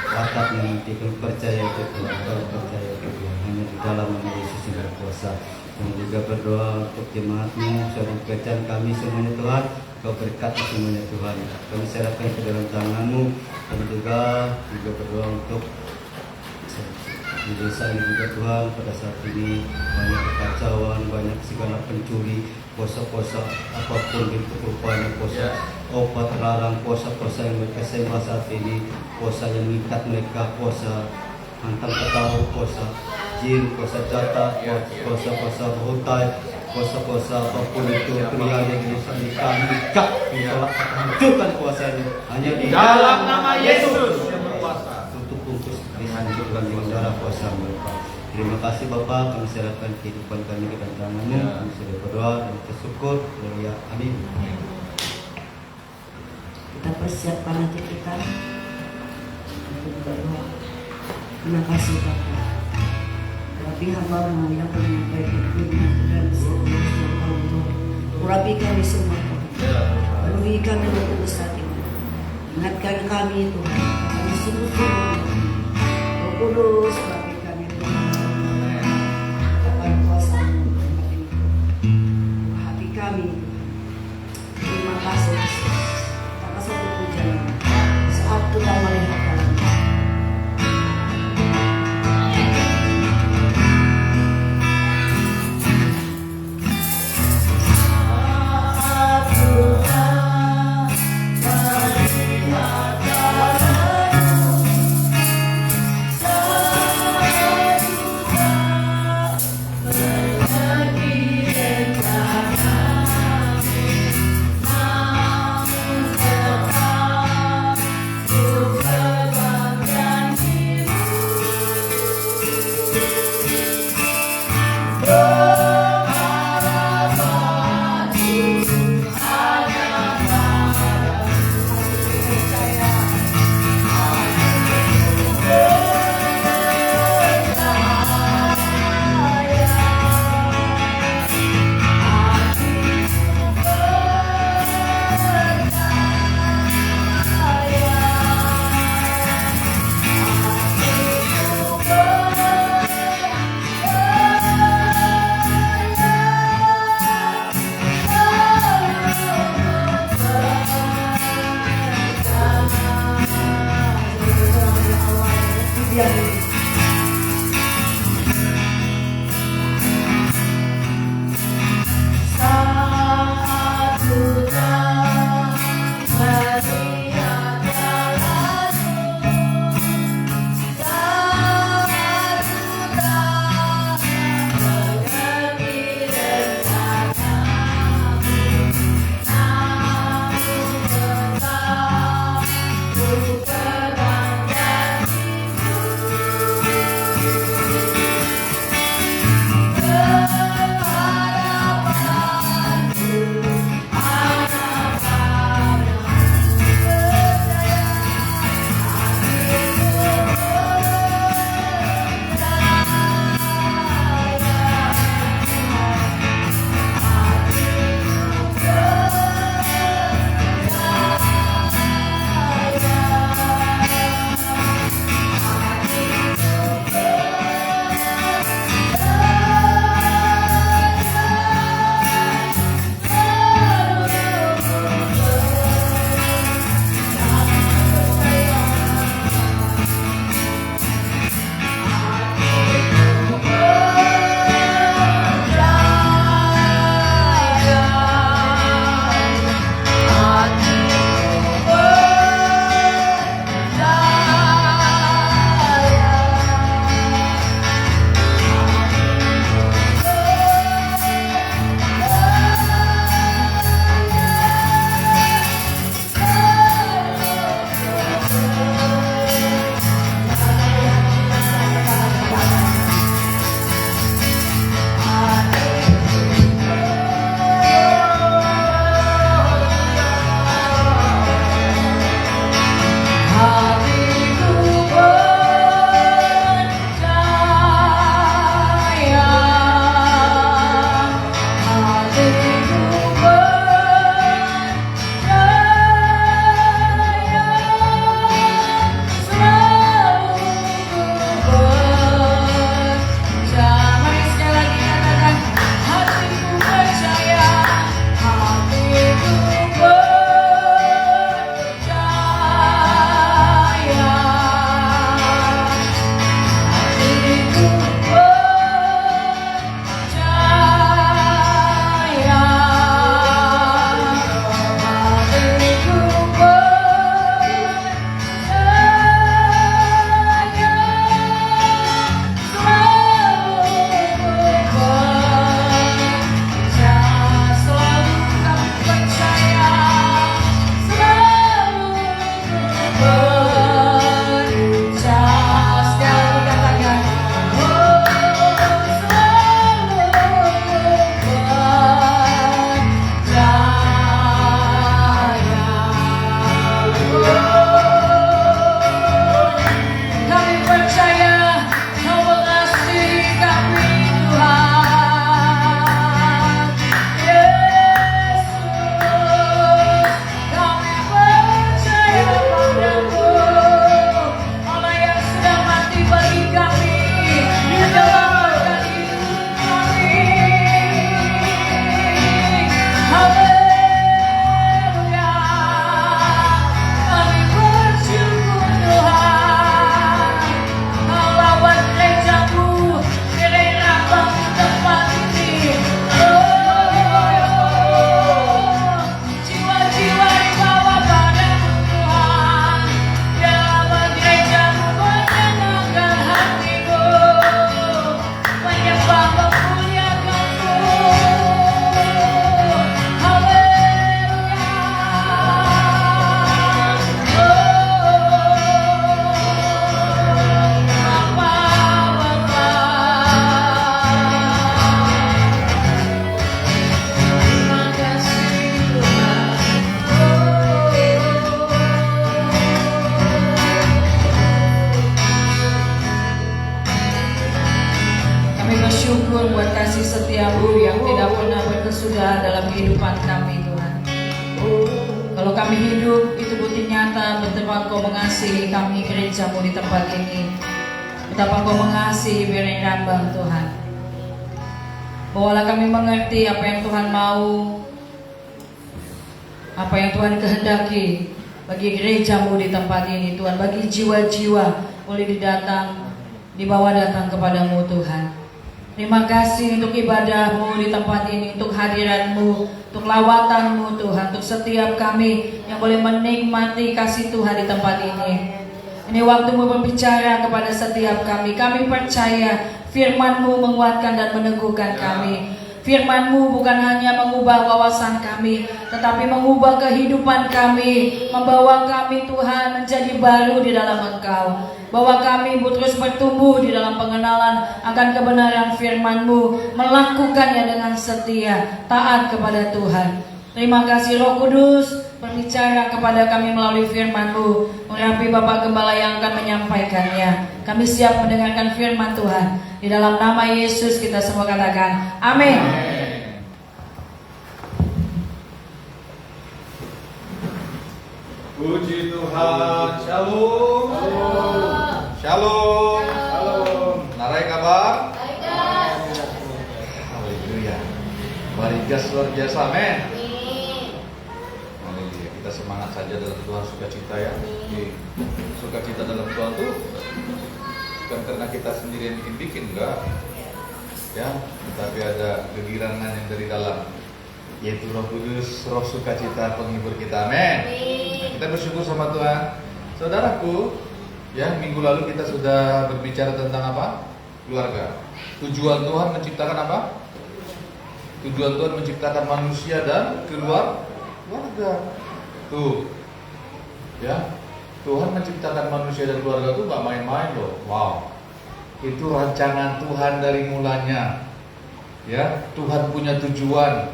atapnya nanti. Kami percaya itu Tuhan. Kami percaya itu Tuhan. Hanya di dalam nama Yesus yang berkuasa. Kami juga berdoa untuk jemaat-Mu, saudara kerajaan kami semuanya Tuhan. Kau berkati semuanya Tuhan. Kami serahkan ke dalam tangan-Mu. Kami juga berdoa untuk di desa ini juga Tuhan. Pada saat ini banyak kekacauan, banyak segala pencuri, puasa-puasa apapun bentuk rupanya, puasa obat terlarang, puasa-puasa yang mereka sembah saat ini, puasa yang mengikat mereka, puasa hantam ketahu, puasa jin, puasa catat, puasa-puasa hutai, puasa-puasa apapun itu pria yang bisa kami ikat, hancurkan puasanya hanya di Dalam nama Yesus yang berkuasa. untuk bungkus dihancurkan dengan darah kuasa mereka. Terima kasih Bapa, kami serahkan kehidupan kami ke dalam tangan-Mu. Kami sudah berdoa dan bersyukur. Haleluya. Amin. Kita persiapkan hati kita untuk berdoa. Terima kasih Bapa. Rabi hamba-Mu yang menyampaikan firman Tuhan setiap tahun. Urapi kami semua Tuhan. Penuhi kami dengan besar ini. Ingatkan kami Tuhan. Kami sungguh-sungguh. Roh Kudus, urapi kami Tuhan. Katakan kuasa-Mu hati kami. Terima kasih Yesus. Atas satu pujian saat Tuhan melihat kami. untuk buat kasih setiamu yang tidak pernah berkesudahan dalam kehidupan kami Tuhan. Kalau kami hidup itu bukti nyata betapa Engkau mengasihi kami gerejamu di tempat ini. Betapa Engkau mengasihi Berai Rambang Tuhan. Bawalah kami mengerti apa yang Tuhan mau, apa yang Tuhan kehendaki bagi gerejamu di tempat ini Tuhan. Bagi jiwa-jiwa boleh dibawa datang kepadamu Tuhan. Terima kasih untuk ibadahmu di tempat ini, untuk hadiratmu, untuk lawatanmu Tuhan, untuk setiap kami yang boleh menikmati kasih Tuhan di tempat ini. Ini waktumu berbicara kepada setiap kami. Kami percaya firman-Mu menguatkan dan meneguhkan kami. Firman-Mu bukan hanya mengubah wawasan kami, tetapi mengubah kehidupan kami, membawa kami Tuhan menjadi baru di dalam Engkau. Bahwa kami terus bertumbuh di dalam pengenalan akan kebenaran firman-Mu, melakukannya dengan setia, taat kepada Tuhan. Terima kasih Roh Kudus, berbicara kepada kami melalui firman-Mu, mengurapi Bapak Gembala yang akan menyampaikannya. Kami siap mendengarkan firman Tuhan. Di dalam nama Yesus kita semua katakan amin. Puji Tuhan. Shalom. Shalom. Shalom. Narai kabar? Haleluya. Barigas luar biasa, amin. Haleluya. Kita semangat saja dalam Tuhan, sukacita ya. Sukacita dalam Tuhan tuh bukan karena kita sendiri yang bikin enggak. Ya, tetapi ada kegirangan yang dari dalam, yaitu Roh Kudus, Roh sukacita penghibur kita, amin. Nah, kita bersyukur sama Tuhan. Saudaraku, ya minggu lalu kita sudah berbicara tentang apa? Keluarga. Tujuan Tuhan menciptakan apa? Tujuan Tuhan menciptakan manusia dan keluarga. Tuh, ya Tuhan menciptakan manusia dan keluarga tuh gak main-main loh. Wow, itu rancangan Tuhan dari mulanya. Ya, Tuhan punya tujuan,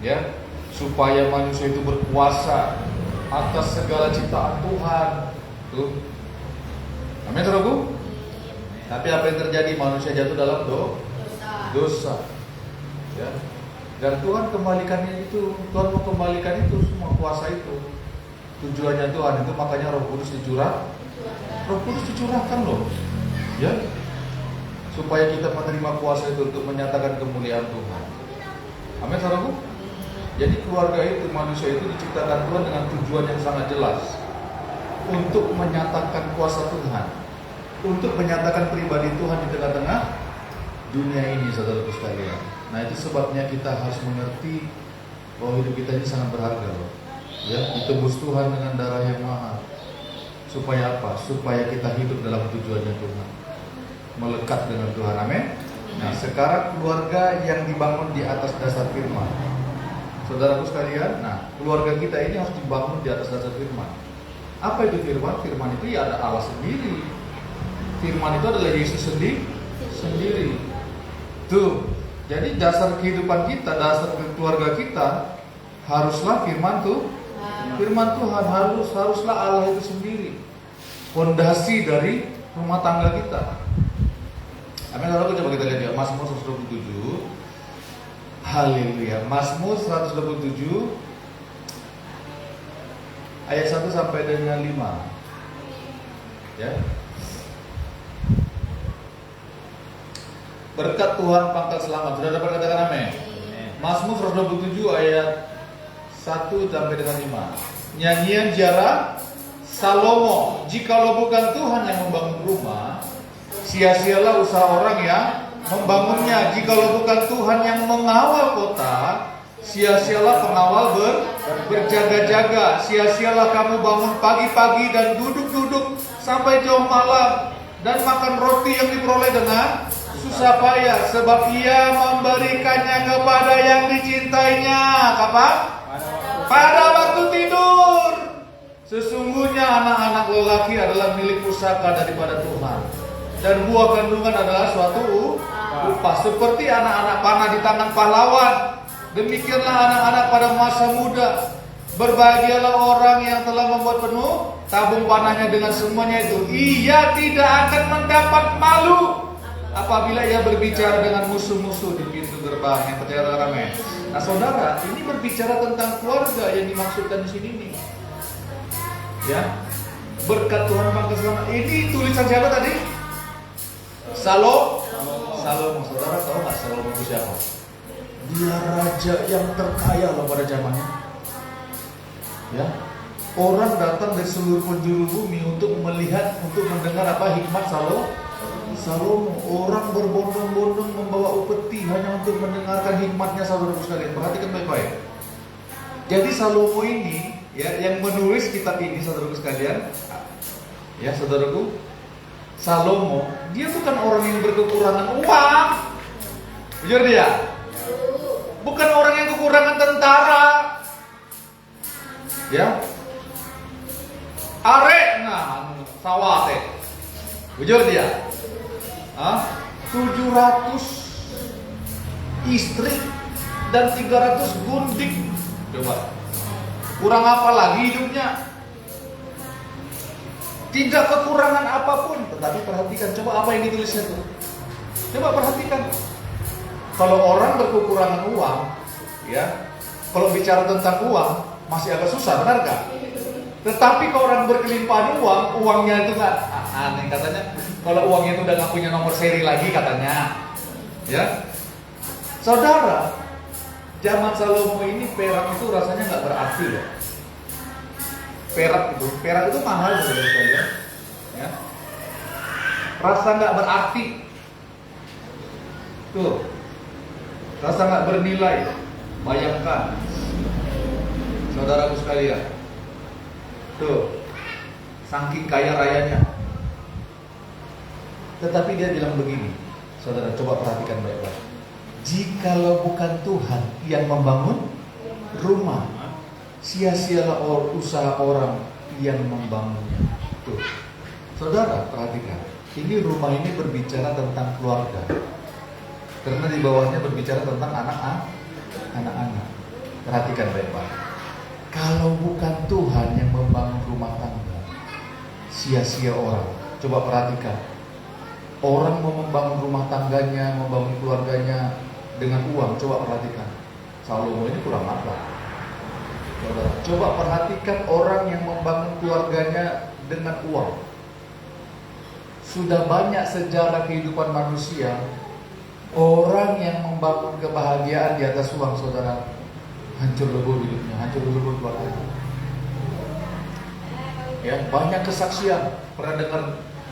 ya, supaya manusia itu berkuasa atas segala ciptaan Tuhan. Tuh, amin saudaraku. Tapi apa yang terjadi? Manusia jatuh dalam dosa. Ya. Dan Tuhan kembalikannya itu, Tuhan mau kembalikan itu semua kuasa itu. Tujuannya Tuhan itu, makanya Roh Kudus dicurahkan loh. Ya. Supaya kita menerima kuasa itu untuk menyatakan kemuliaan Tuhan. Amin saudaraku. Jadi keluarga itu, manusia itu diciptakan Tuhan dengan tujuan yang sangat jelas. Untuk menyatakan kuasa Tuhan, untuk menyatakan pribadi Tuhan di tengah-tengah dunia ini, saudaraku sekalian. Nah, itu sebabnya kita harus mengerti bahwa hidup kita ini sangat berharga loh. Ya, ditebus Tuhan dengan darah yang mahal. Supaya apa? Supaya kita hidup dalam tujuannya Tuhan, melekat dengan Tuhan, amin. Nah, sekarang keluarga yang dibangun di atas dasar firman, saudaraku sekalian. Nah, keluarga kita ini harus dibangun di atas dasar firman. Apa itu firman? Firman itu ya ada Allah sendiri. Firman itu adalah Yesus sendiri. Tuh, jadi dasar kehidupan kita, dasar keluarga kita haruslah firman tuh. Firman Tuhan haruslah Allah itu sendiri. Fondasi dari rumah tangga kita. Amin. Lalu coba kita lihat ya, Mazmur 127. Haleluya. Mazmur 127 ayat 1 sampai dengan 5. Ya. Berkat Tuhan pangkal selamat. Sudah dapat katakan amin. Mazmur 127 ayat 1 sampai dengan 5. Nyanyian ziarah Salomo. Jikalau bukan Tuhan yang membangun rumah, sia-sialah usaha orang yang membangunnya. Jikalau bukan Tuhan yang mengawal kota, sia-sialah pengawal berjaga-jaga. Sia-sialah kamu bangun pagi-pagi dan duduk-duduk sampai jauh malam, dan makan roti yang diperoleh dengan susah payah, sebab ia memberikannya kepada yang dicintainya. Kapan? Pada waktu tidur. Sesungguhnya anak-anak lelaki adalah milik pusaka daripada Tuhan, dan buah kandungan adalah suatu upah. Seperti anak-anak panah di tangan pahlawan, demikianlah anak-anak pada masa muda. Berbahagialah orang yang telah membuat penuh tabung panahnya dengan semuanya itu. Ia tidak akan mendapat malu. apabila ia berbicara dengan musuh-musuh di pintu gerbang yang percaya ramai. Nah saudara, ini berbicara tentang keluarga yang dimaksudkan di sini nih. Ya, berkat Tuhan bangkit selamat. Ini tulisan siapa tadi? Salomo. Saudara tahu nggak Salomo itu siapa? Dia raja yang terkaya loh pada zamannya. Ya, orang datang dari seluruh penjuru bumi untuk melihat, untuk mendengar apa hikmat Salomo. Orang berbondong-bondong membawa upeti hanya untuk mendengarkan hikmatnya, saudaraku sekalian. Perhatikan baik-baik. Jadi Salomo ini, ya, yang menulis kitab ini, saudaraku sekalian, ya, saudaraku, Salomo, dia bukan orang yang berkekurangan uang. Jujur dia, bukan orang yang kekurangan tentara. Ya, arek, nah, sawah teh. Jujur dia. 700 istri dan 300 gundik. Coba, kurang apa lagi hidupnya? Tidak kekurangan apapun. Tetapi perhatikan, coba apa yang ditulisnya tuh. Coba perhatikan. Kalau orang berkekurangan uang, ya, kalau bicara tentang uang masih agak susah, benar gak? Tetapi kalau orang berkelimpahan uang, uangnya itu nggak aneh katanya. Kalau uangnya itu udah nggak punya nomor seri lagi katanya, ya. Saudara, zaman Salomo ini perak itu rasanya nggak berarti loh. Perak itu mahal saudara, ya. Rasa nggak berarti, tuh, rasa nggak bernilai. Bayangkan, saudaraku sekalian, tuh, saking kaya rayanya. Tetapi dia bilang begini, saudara coba perhatikan baik-baik. Jikalau bukan Tuhan yang membangun rumah, sia-sialah usaha orang yang membangunnya. Tuh, saudara perhatikan. Ini rumah ini berbicara tentang keluarga. Karena di bawahnya berbicara tentang anak-anak. Perhatikan baik-baik. Kalau bukan Tuhan yang membangun rumah tangga, sia-sia orang. Coba perhatikan. Orang mau membangun rumah tangganya, membangun keluarganya dengan uang. Coba perhatikan, Salomo ini kurang apa? Saudara, coba perhatikan orang yang membangun keluarganya dengan uang. Sudah banyak sejarah kehidupan manusia, orang yang membangun kebahagiaan di atas uang, saudara, hancur lebur hidupnya, hancur lebur keluarganya. Ya, banyak kesaksian. Pernah dengar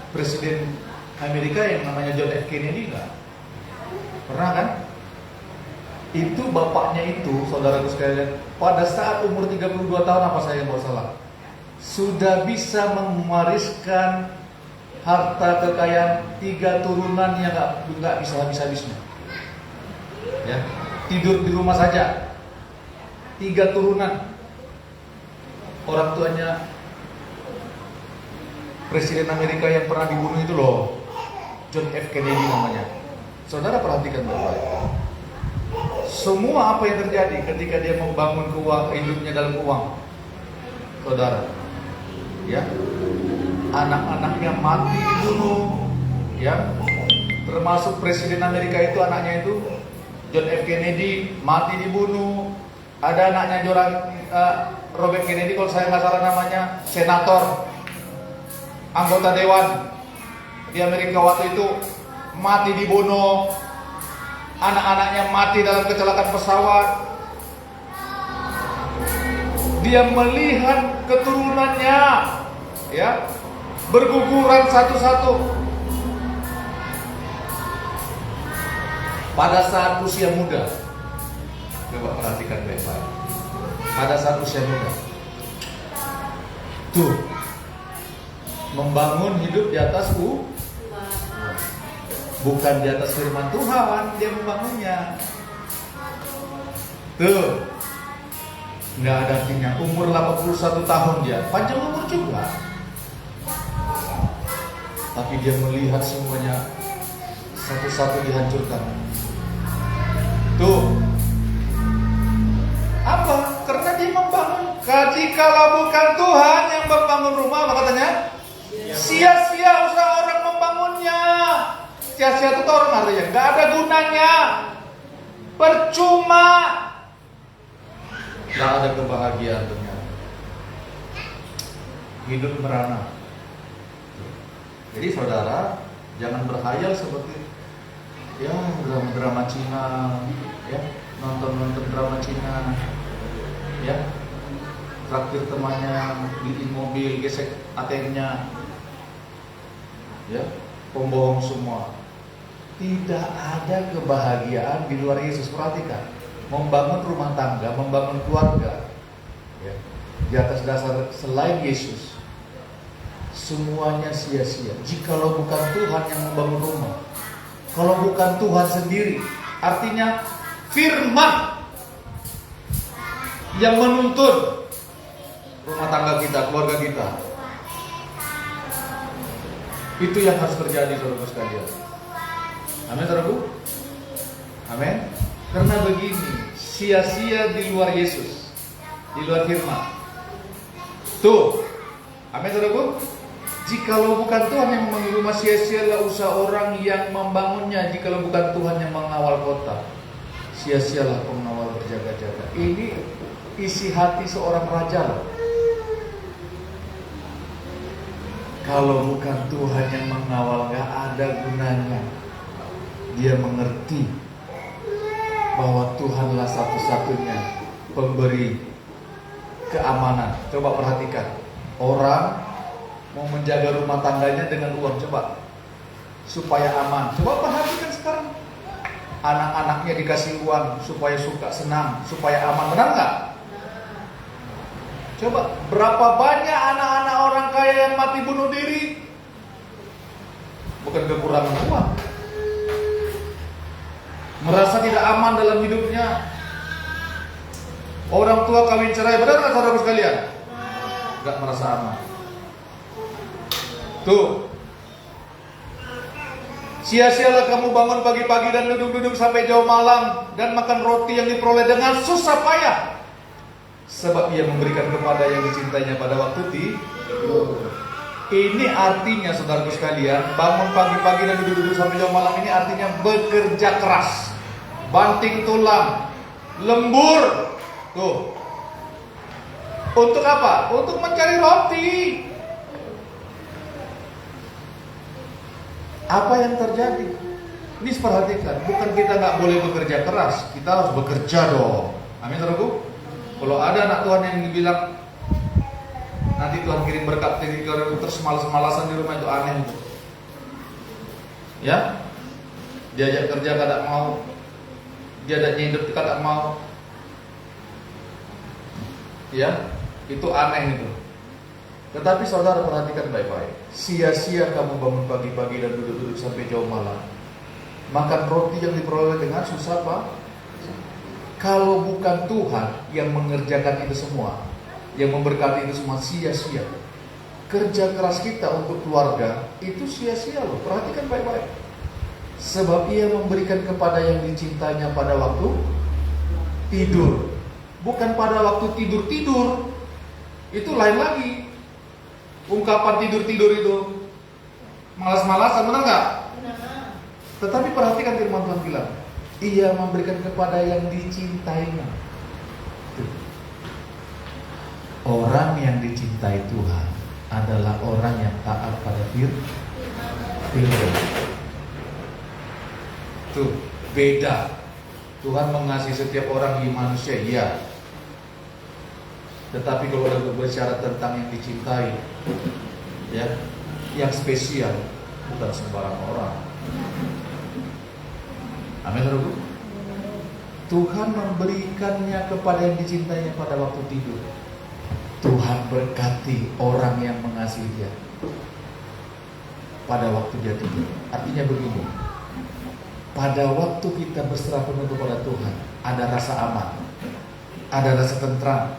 Presiden Amerika yang namanya John F. Kennedy nggak? Pernah kan? Itu bapaknya itu, saudaraku sekalian, pada saat umur 32 tahun apa saya mau salah, sudah bisa mewariskan harta kekayaan 3 turunan yang nggak bisa habis-habisnya. Ya, tidur di rumah saja 3 turunan. Orang tuanya Presiden Amerika yang pernah dibunuh itu loh, John F. Kennedy namanya. Saudara perhatikan baik-baik. Semua apa yang terjadi ketika dia membangun hidupnya dalam uang, saudara, ya, anak-anaknya mati dibunuh, ya, termasuk Presiden Amerika itu, anaknya itu John F. Kennedy mati dibunuh. Ada anaknya Robert Kennedy, kalau saya nggak salah namanya, senator, anggota dewan di Amerika waktu itu, mati dibunuh. Anak-anaknya mati dalam kecelakaan pesawat. Dia melihat keturunannya, ya, berguguran satu-satu. Pada saat usia muda, coba perhatikan baik-baik. Pada saat usia muda, tuh, membangun hidup di atas bukan di atas firman Tuhan, dia membangunnya. Tuh, nggak ada artinya. Umur 81 tahun dia, panjang umur juga. Tapi dia melihat semuanya satu-satu dihancurkan. Tuh, apa? Karena dia membangun. Jikalau bukan Tuhan yang membangun rumah, apa katanya? Sia-sia usaha orang membangunnya. Sia-sia itu orang artinya nggak ada gunanya, percuma, nggak ada kebahagiaan ternyata. Hidup merana. Jadi saudara, jangan berhayal seperti ya drama-drama Cina, ya nonton drama Cina, ya traktir temannya, beliin mobil, gesek ATM-nya, ya pembohong semua. Tidak ada kebahagiaan di luar Yesus. Perhatikan, membangun rumah tangga, membangun keluarga, ya, di atas dasar selain Yesus, semuanya sia-sia. Jikalau bukan Tuhan yang membangun rumah, kalau bukan Tuhan sendiri, artinya firman yang menuntun rumah tangga kita, keluarga kita. Itu yang harus terjadi, saudara sekalian. Amin, saudaraku. Amin. Karena begini, sia-sia di luar Yesus, di luar firman. Tuh, amin, saudaraku. Jikalau bukan Tuhan yang membangun rumah, sia-sialah usaha orang yang membangunnya. Jikalau bukan Tuhan yang mengawal kota, sia-sialah pengawal berjaga-jaga. Ini isi hati seorang raja loh. Kalau bukan Tuhan yang mengawal, gak ada gunanya. Dia mengerti bahwa Tuhanlah satu-satunya pemberi keamanan. Coba perhatikan, orang mau menjaga rumah tangganya dengan uang, coba, supaya aman. Coba perhatikan sekarang, anak-anaknya dikasih uang supaya suka, senang, supaya aman. Benar gak? Coba, berapa banyak anak-anak orang kaya yang mati bunuh diri? Bukan kekurangan uang, merasa tidak aman dalam hidupnya. Orang tua kawin cerai, benar nggak saudara sekalian? Nggak merasa aman. Tuh, sia-sialah kamu bangun pagi-pagi dan duduk-duduk sampai jauh malam dan makan roti yang diperoleh dengan susah payah. Sebab ia memberikan kepada yang dicintainya pada waktu tidur. Ini artinya, saudaraku sekalian, bangun pagi-pagi dan duduk-duduk sampai jauh malam ini artinya bekerja keras, banting tulang, lembur. Tuh. Untuk apa? Untuk mencari roti. Apa yang terjadi? Ini perhatikan, bukan kita nggak boleh bekerja keras, kita harus bekerja dong. Amin, saudaraku. Kalau ada anak Tuhan yang bilang nanti Tuhan kirim berkat terus malas-malasan di rumah, itu aneh itu. Ya, diajak kerja kadang mau, diajak hidup kadang mau. Ya, itu aneh itu. Tetapi saudara perhatikan baik-baik. Sia-sia kamu bangun pagi-pagi dan duduk-duduk sampai jauh malam, makan roti yang diperoleh dengan susah, Pak. Kalau bukan Tuhan yang mengerjakan itu semua, yang memberkati itu semua, sia-sia. Kerja keras kita untuk keluarga itu sia-sia loh. Perhatikan baik-baik. Sebab ia memberikan kepada yang dicintainya pada waktu tidur. Bukan pada waktu tidur-tidur. Itu lain lagi. Ungkapan tidur-tidur itu malas-malasan, benar gak? Tetapi perhatikan firman Tuhan bilang, ia memberikan kepada yang dicintainya. Orang yang dicintai Tuhan adalah orang yang taat pada firman. Tuh, beda. Tuhan mengasihi setiap orang di manusia, iya. Tetapi kalau ada berbicara tentang yang dicintai, ya, yang spesial, bukan sembarang orang. Amin, saudaraku. Tuhan memberikannya kepada yang dicintainya pada waktu tidur. Tuhan berkati orang yang mengasihi dia pada waktu dia tidur. Artinya begini, pada waktu kita berserah penuh kepada Tuhan, ada rasa aman, ada rasa tentram,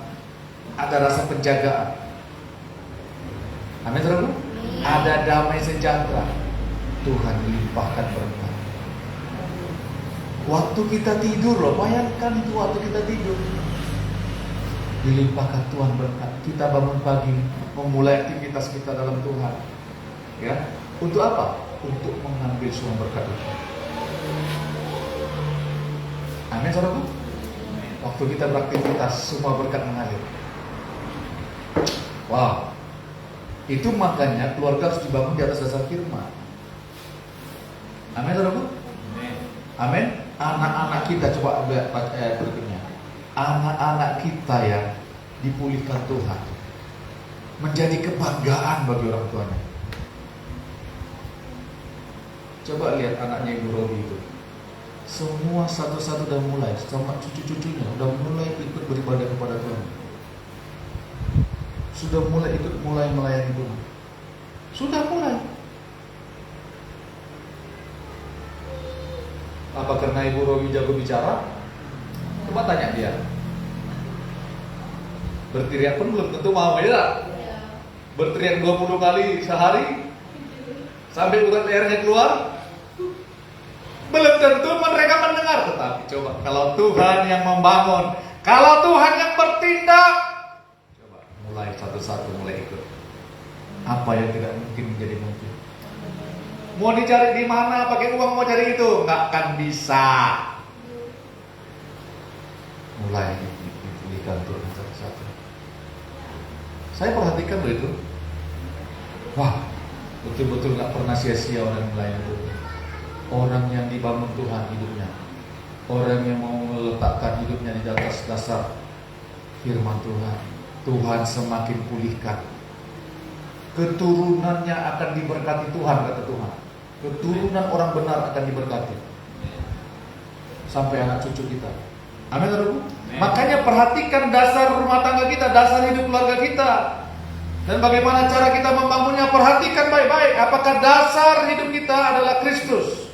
ada rasa penjagaan. Amin, saudaraku. Ada damai sejahtera. Tuhan limpahkan berkat. Waktu kita tidur loh, bayangkan itu waktu kita tidur, dilimpahkan Tuhan berkat. Kita bangun pagi, memulai aktivitas kita dalam Tuhan. Ya, untuk apa? Untuk mengambil ambil semua berkat itu. Amin, saudaraku. Waktu kita beraktivitas, semua berkat mengalir. Wow. Itu makanya keluarga harus dibangun di atas dasar firman. Amin, saudaraku. Amin. Anak-anak kita, coba baca ayat berikutnya. Anak-anak kita yang dipulihkan Tuhan menjadi kebanggaan bagi orang tuanya. Coba lihat anaknya Ibu Robi itu. Semua satu-satu udah mulai, sama cucu-cucunya udah mulai ikut beribadah kepada Tuhan. Sudah mulai ikut melayani Tuhan. Sudah mulai. Apa karena Ibu Robi jago bicara? Coba tanya dia. Berteriak pun belum tentu mau, ya. Berteriak 20 kali sehari sampai urat airnya keluar, belum tentu mereka mendengar. Tetapi coba kalau Tuhan yang membangun, kalau Tuhan yang bertindak, coba mulai satu-satu mulai ikut. Apa yang tidak mungkin menjadi mungkin? Mau dicari di mana? Pakai uang mau cari itu? Nggak akan bisa. Mulai dipulihkan Tuhan satu-satu. Saya perhatikan loh itu. Wah, betul-betul nggak pernah sia-sia orang melayani Tuhan. Orang yang dibangun Tuhan hidupnya, orang yang mau meletakkan hidupnya di atas dasar firman Tuhan, Tuhan semakin pulihkan. Keturunannya akan diberkati Tuhan, kata Tuhan. Keturunan orang benar akan diberkati sampai anak cucu kita. Amin, saudaraku. Makanya perhatikan dasar rumah tangga kita, dasar hidup keluarga kita, dan bagaimana cara kita membangunnya. Perhatikan baik-baik. Apakah dasar hidup kita adalah Kristus?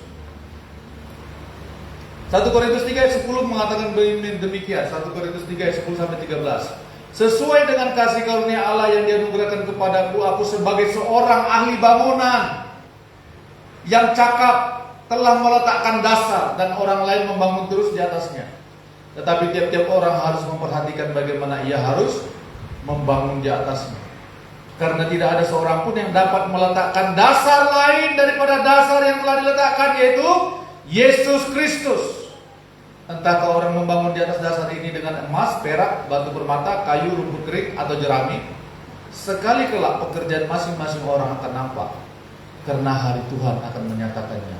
1 Korintus 3 ayat 10 mengatakan demikian. 1 Korintus 3 ayat 10 sampai 13. Sesuai dengan kasih karunia Allah yang dianugerahkan kepadaku, aku sebagai seorang ahli bangunan yang cakap telah meletakkan dasar dan orang lain membangun terus di atasnya. Tetapi tiap-tiap orang harus memperhatikan bagaimana ia harus membangun di atasnya. Karena tidak ada seorang pun yang dapat meletakkan dasar lain daripada dasar yang telah diletakkan, yaitu Yesus Kristus. Entahkah orang membangun di atas dasar ini dengan emas, perak, batu permata, kayu, rumput kering, atau jerami, sekali kelak pekerjaan masing-masing orang akan nampak, karena hari Tuhan akan menyatakannya.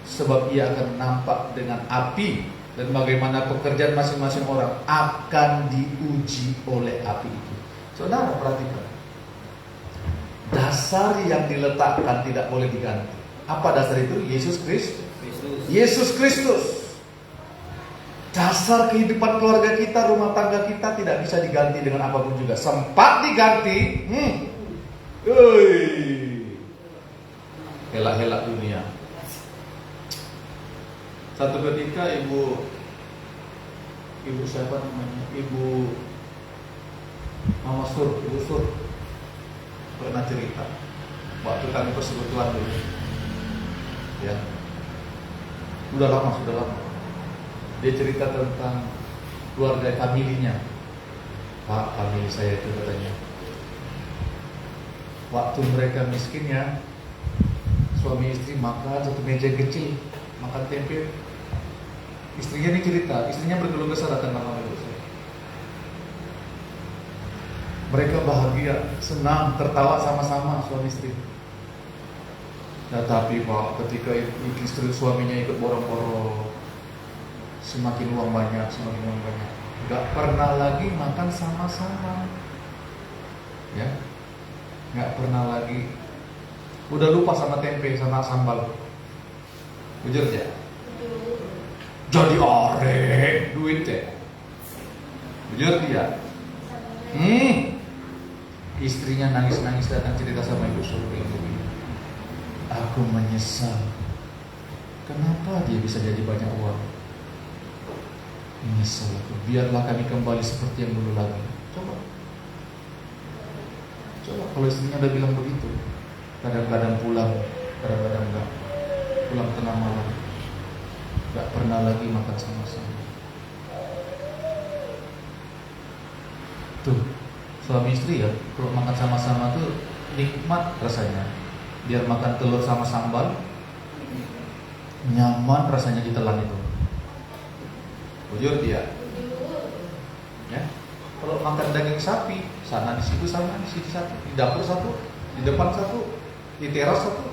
Sebab ia akan nampak dengan api, dan bagaimana pekerjaan masing-masing orang akan diuji oleh api itu. Saudara perhatikan, dasar yang diletakkan tidak boleh diganti. Apa dasar itu? Yesus Kristus. Yesus Kristus. Dasar kehidupan keluarga kita, rumah tangga kita tidak bisa diganti dengan apapun juga. Sempat diganti, helak-helak dunia. Satu ketika ibu siapa namanya? Ibu Mama Sur, Ibu Sur pernah cerita waktu kami persekutuan dulu. Ya. Sudah lama. Dia cerita tentang keluarga familinya. Pak, famili saya itu katanya, waktu mereka miskin ya, suami istri makan satu meja kecil, makan tempe. Istrinya ini cerita, istrinya berkeluh kesah datang sama ibu saya. Mereka bahagia, senang, tertawa sama-sama suami istri. Tetapi Pak, ketika istri suaminya ikut borong-borong, semakin uang banyak, gak pernah lagi makan sama-sama, ya, gak pernah lagi, udah lupa sama tempe, sama sambal, jujur ya, jadi orek duit ya, jujur dia, istrinya nangis-nangis datang cerita sama ibu suruh, aku menyesal, kenapa dia bisa jadi banyak uang? Menyesal aku, biarlah kami kembali seperti yang dulu lagi. Coba kalau istrinya udah bilang begitu, kadang-kadang pulang, kadang-kadang enggak, pulang tengah malam, enggak pernah lagi makan sama-sama. Tuh, suami istri ya, kalau makan sama-sama tuh nikmat rasanya. Biar makan telur sama sambal, Nyaman rasanya ditelan itu. Jujur dia. Ya. Kalau makan daging sapi, sana di situ sama, di situ satu, di dapur satu, di depan satu, di teras satu.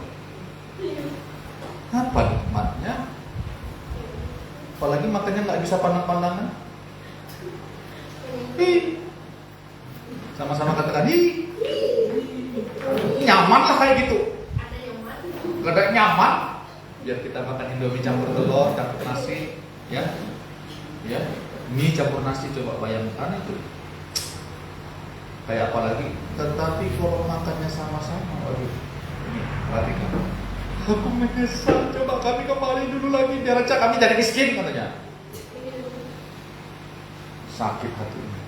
Apa nikmatnya? Apalagi makannya nggak bisa pandang-pandangan. Sama-sama katakan nyaman lah kayak gitu. Gak ada nyaman. Biar kita makan Indomie campur telur, campur nasi, ya, mie campur nasi, coba bayangkan itu. Kayak apa lagi? Tetapi kalau makannya sama-sama, aduh, ini perhatikan. Aku menyesal, coba kami kembali dulu lagi biar aja kami jadi miskin katanya. Sakit hatinya.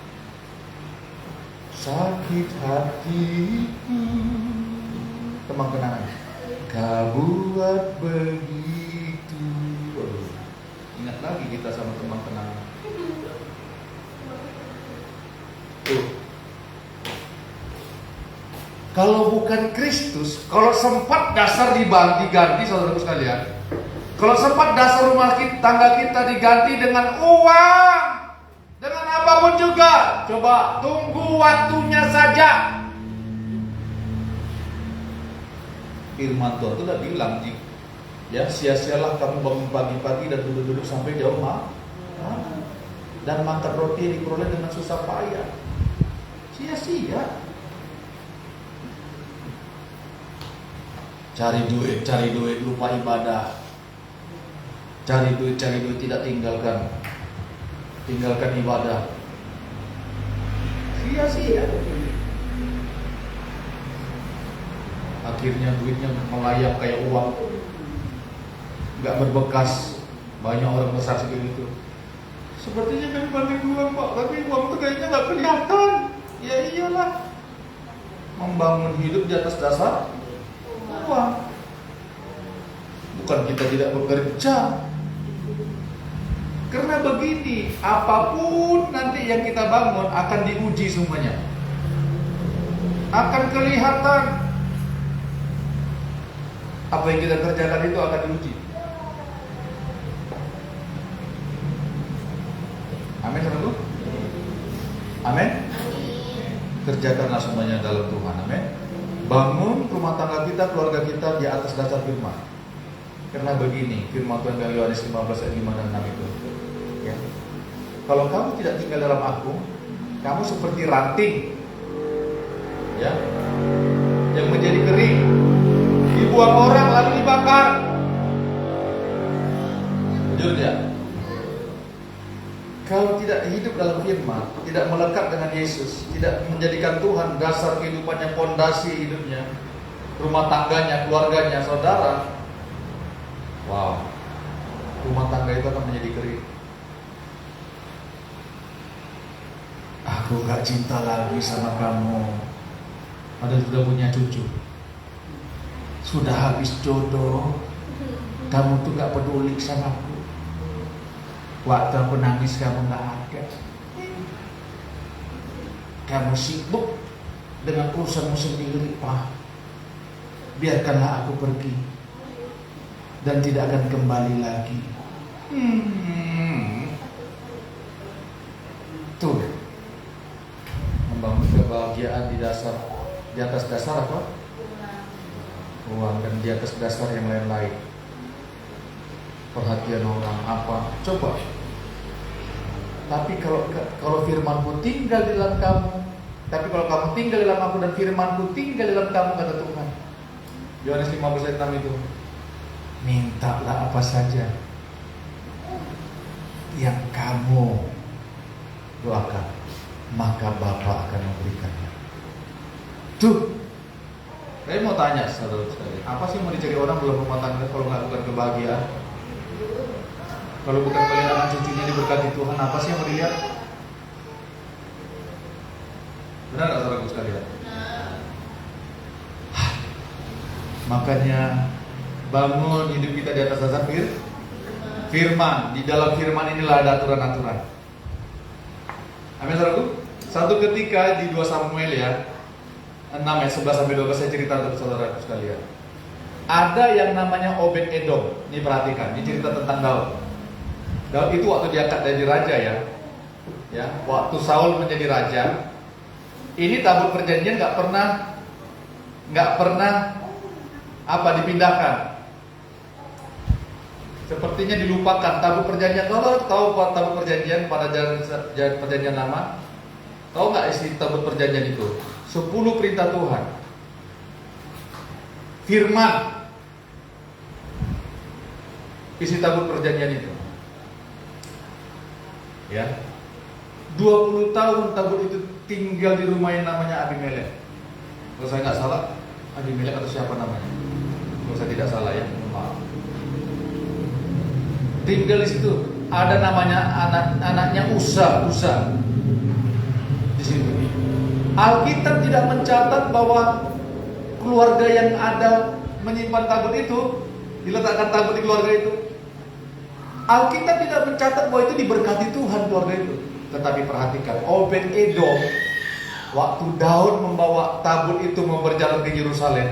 Sakit hatiku. Teman kenangan. Kau buat begitu. Aduh, ingat lagi kita sama teman kenangan. Tuh. Kalau bukan Kristus, kalau sempat dasar diganti saudaraku sekalian, kalau sempat dasar rumah kita, tangga kita diganti dengan uang, dengan apapun juga, coba tunggu waktunya saja. Firman Tuhan itu udah bilang, ya sia-sialah kamu bangun pagi-pagi dan duduk-duduk sampai jauh malam, dan makan roti yang diperoleh dengan susah payah. Sia-sia. Cari duit lupa ibadah. Cari duit tidak tinggalkan ibadah. Sia-sia. Akhirnya duitnya melayap kayak uang, nggak berbekas. Banyak orang besar seperti itu. Sepertinya kami banting uang Pak, tapi uang itu kayaknya nggak kelihatan. Ya iyalah, membangun hidup di atas dasar uang. Bukan kita tidak bekerja. Karena begini, apapun nanti yang kita bangun akan diuji semuanya. Akan kelihatan. Apa yang kita kerjakan itu akan diuji. Amin, saudaraku. Amin. Kerjakanlah semuanya dalam Tuhan. Amin. Bangun rumah tangga kita, keluarga kita di atas dasar firman. Karena begini, firman Tuhan dari Yohanes 15 ayat 5 dan 6 itu. Ya. Kalau kamu tidak tinggal dalam aku, kamu seperti ranting, ya, yang menjadi kering, dibuang orang lalu dibakar. Jujur ya. Kalau tidak hidup dalam firman, tidak melekat dengan Yesus, tidak menjadikan Tuhan dasar kehidupannya, pondasi hidupnya, rumah tangganya, keluarganya, saudara, wow, rumah tangga itu akan menjadi kering. Aku gak cinta lagi sama kamu, padahal sudah punya cucu. Sudah habis jodoh, kamu tuh gak peduli sama aku. Waktu aku nangis kamu gak ada. Kamu sibuk dengan urusanmu sendiri, Pak. Biarkanlah aku pergi dan tidak akan kembali lagi. Tuh, membangun kebahagiaan di atas dasar apa? Uang, dan di atas dasar yang lain-lain. Perhatian orang apa? Coba. Tapi kalau firmanku tinggal di dalam kamu, tapi kalau kamu tinggal di dalam aku dan firmanku tinggal di dalam kamu, kata Tuhan. Yohanes 15 ayat 6 itu. Mintalah apa saja yang kamu doakan, maka Bapa akan memberikannya. Tuh. Saya mau tanya saudara sekalian, apa sih mau dicari orang dalam rumah tangga kalau nggak bukan kebahagiaan? Kalau bukan melihat anak cucunya diberkati Tuhan, apa sih yang mau dilihat? Benar nggak saudaraku sekalian? Makanya bangun hidup kita di atas dasar firman. Di dalam firman inilah ada aturan-aturan. Amin saudaraku. Satu ketika di 2 Samuel ya 6 ayat 11 sampai 12 saya cerita untuk saudaraku sekalian. ada yang namanya Obed Edom. Ini perhatikan, ini cerita tentang Daud. Daud itu waktu diangkat jadi raja ya, waktu Saul menjadi raja, ini tabut perjanjian nggak pernah dipindahkan. Sepertinya dilupakan tabut perjanjian. Kalau tahu tabut perjanjian pada jalan perjanjian lama, tahu nggak isi tabut perjanjian itu? 10 perintah Tuhan, firman, isi tabut perjanjian itu. Ya, 20 tahun tabut itu tinggal di rumah yang namanya Abimelek. Kalau saya nggak salah, Abimelek atau siapa namanya? Kalau saya tidak salah ya, maaf. Tinggal di situ. Ada namanya anaknya Uza di situ. Alkitab tidak mencatat bahwa keluarga yang ada menyimpan tabut itu, diletakkan tabut di keluarga itu. Alkitab tidak mencatat bahwa itu diberkati Tuhan keluarga itu. Tetapi perhatikan, Obed Edom, waktu Daud membawa tabut itu mau berjalan ke Yerusalem,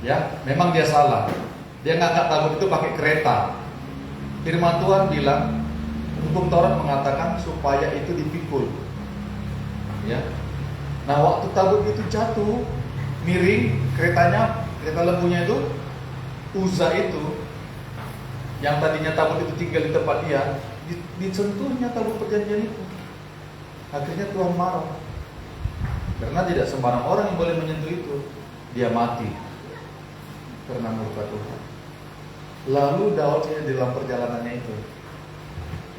ya, memang dia salah. Dia ngangkat tabut itu pakai kereta. Firman Tuhan bilang, hukum Taurat mengatakan supaya itu dipikul. Ya. Nah, waktu tabut itu jatuh, miring kereta lembunya itu, Uza itu, yang tadinya tabut itu tinggal di tempat dia, disentuhnya tabut perjanjian itu. Akhirnya Tuhan marah. Karena tidak sembarang orang yang boleh menyentuh itu. Dia mati karena murka Tuhan. Lalu Daud di dalam perjalanannya itu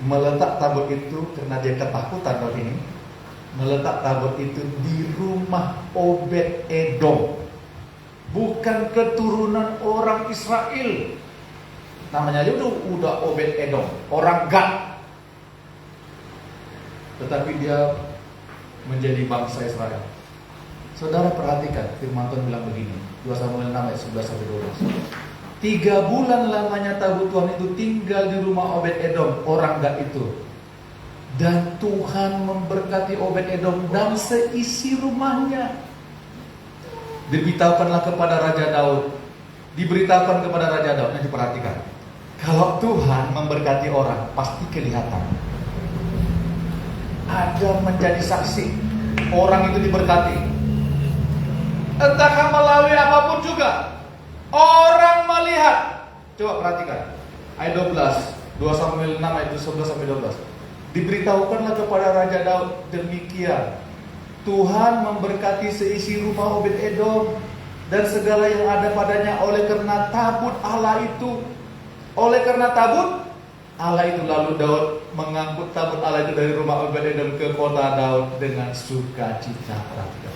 meletak tabut itu, karena dia ketakutan Daud ini, meletak tabut itu di rumah Obed Edom, bukan keturunan orang Israel. Namanya aja udah Obed Edom, orang Gad. Tetapi dia menjadi bangsa Israel. Saudara perhatikan, firman Tuhan bilang begini, 2 Samuel 6 ayat 11-12. 3 bulan lamanya tabut Tuhan itu tinggal di rumah Obed Edom, orang Gad itu. Dan Tuhan memberkati Obed Edom dan seisi rumahnya. Diberitahukanlah kepada Raja Daud. Diberitahukan kepada Raja Daud. Nanti perhatikan, kalau Tuhan memberkati orang, pasti kelihatan. Ada menjadi saksi, orang itu diberkati. Entahkah melalui apapun juga, orang melihat. Coba perhatikan ayat 12, 2 Samuel 6 ayat 11-12. Diberitahukanlah kepada Raja Daud demikian, Tuhan memberkati seisi rumah Obed Edom dan segala yang ada padanya oleh karena tabut Allah itu. Oleh karena tabut Allah itu, lalu Daud mengangkut tabut Allah itu dari rumah Obed Edom ke kota Daud dengan sukacita. Perhatikan.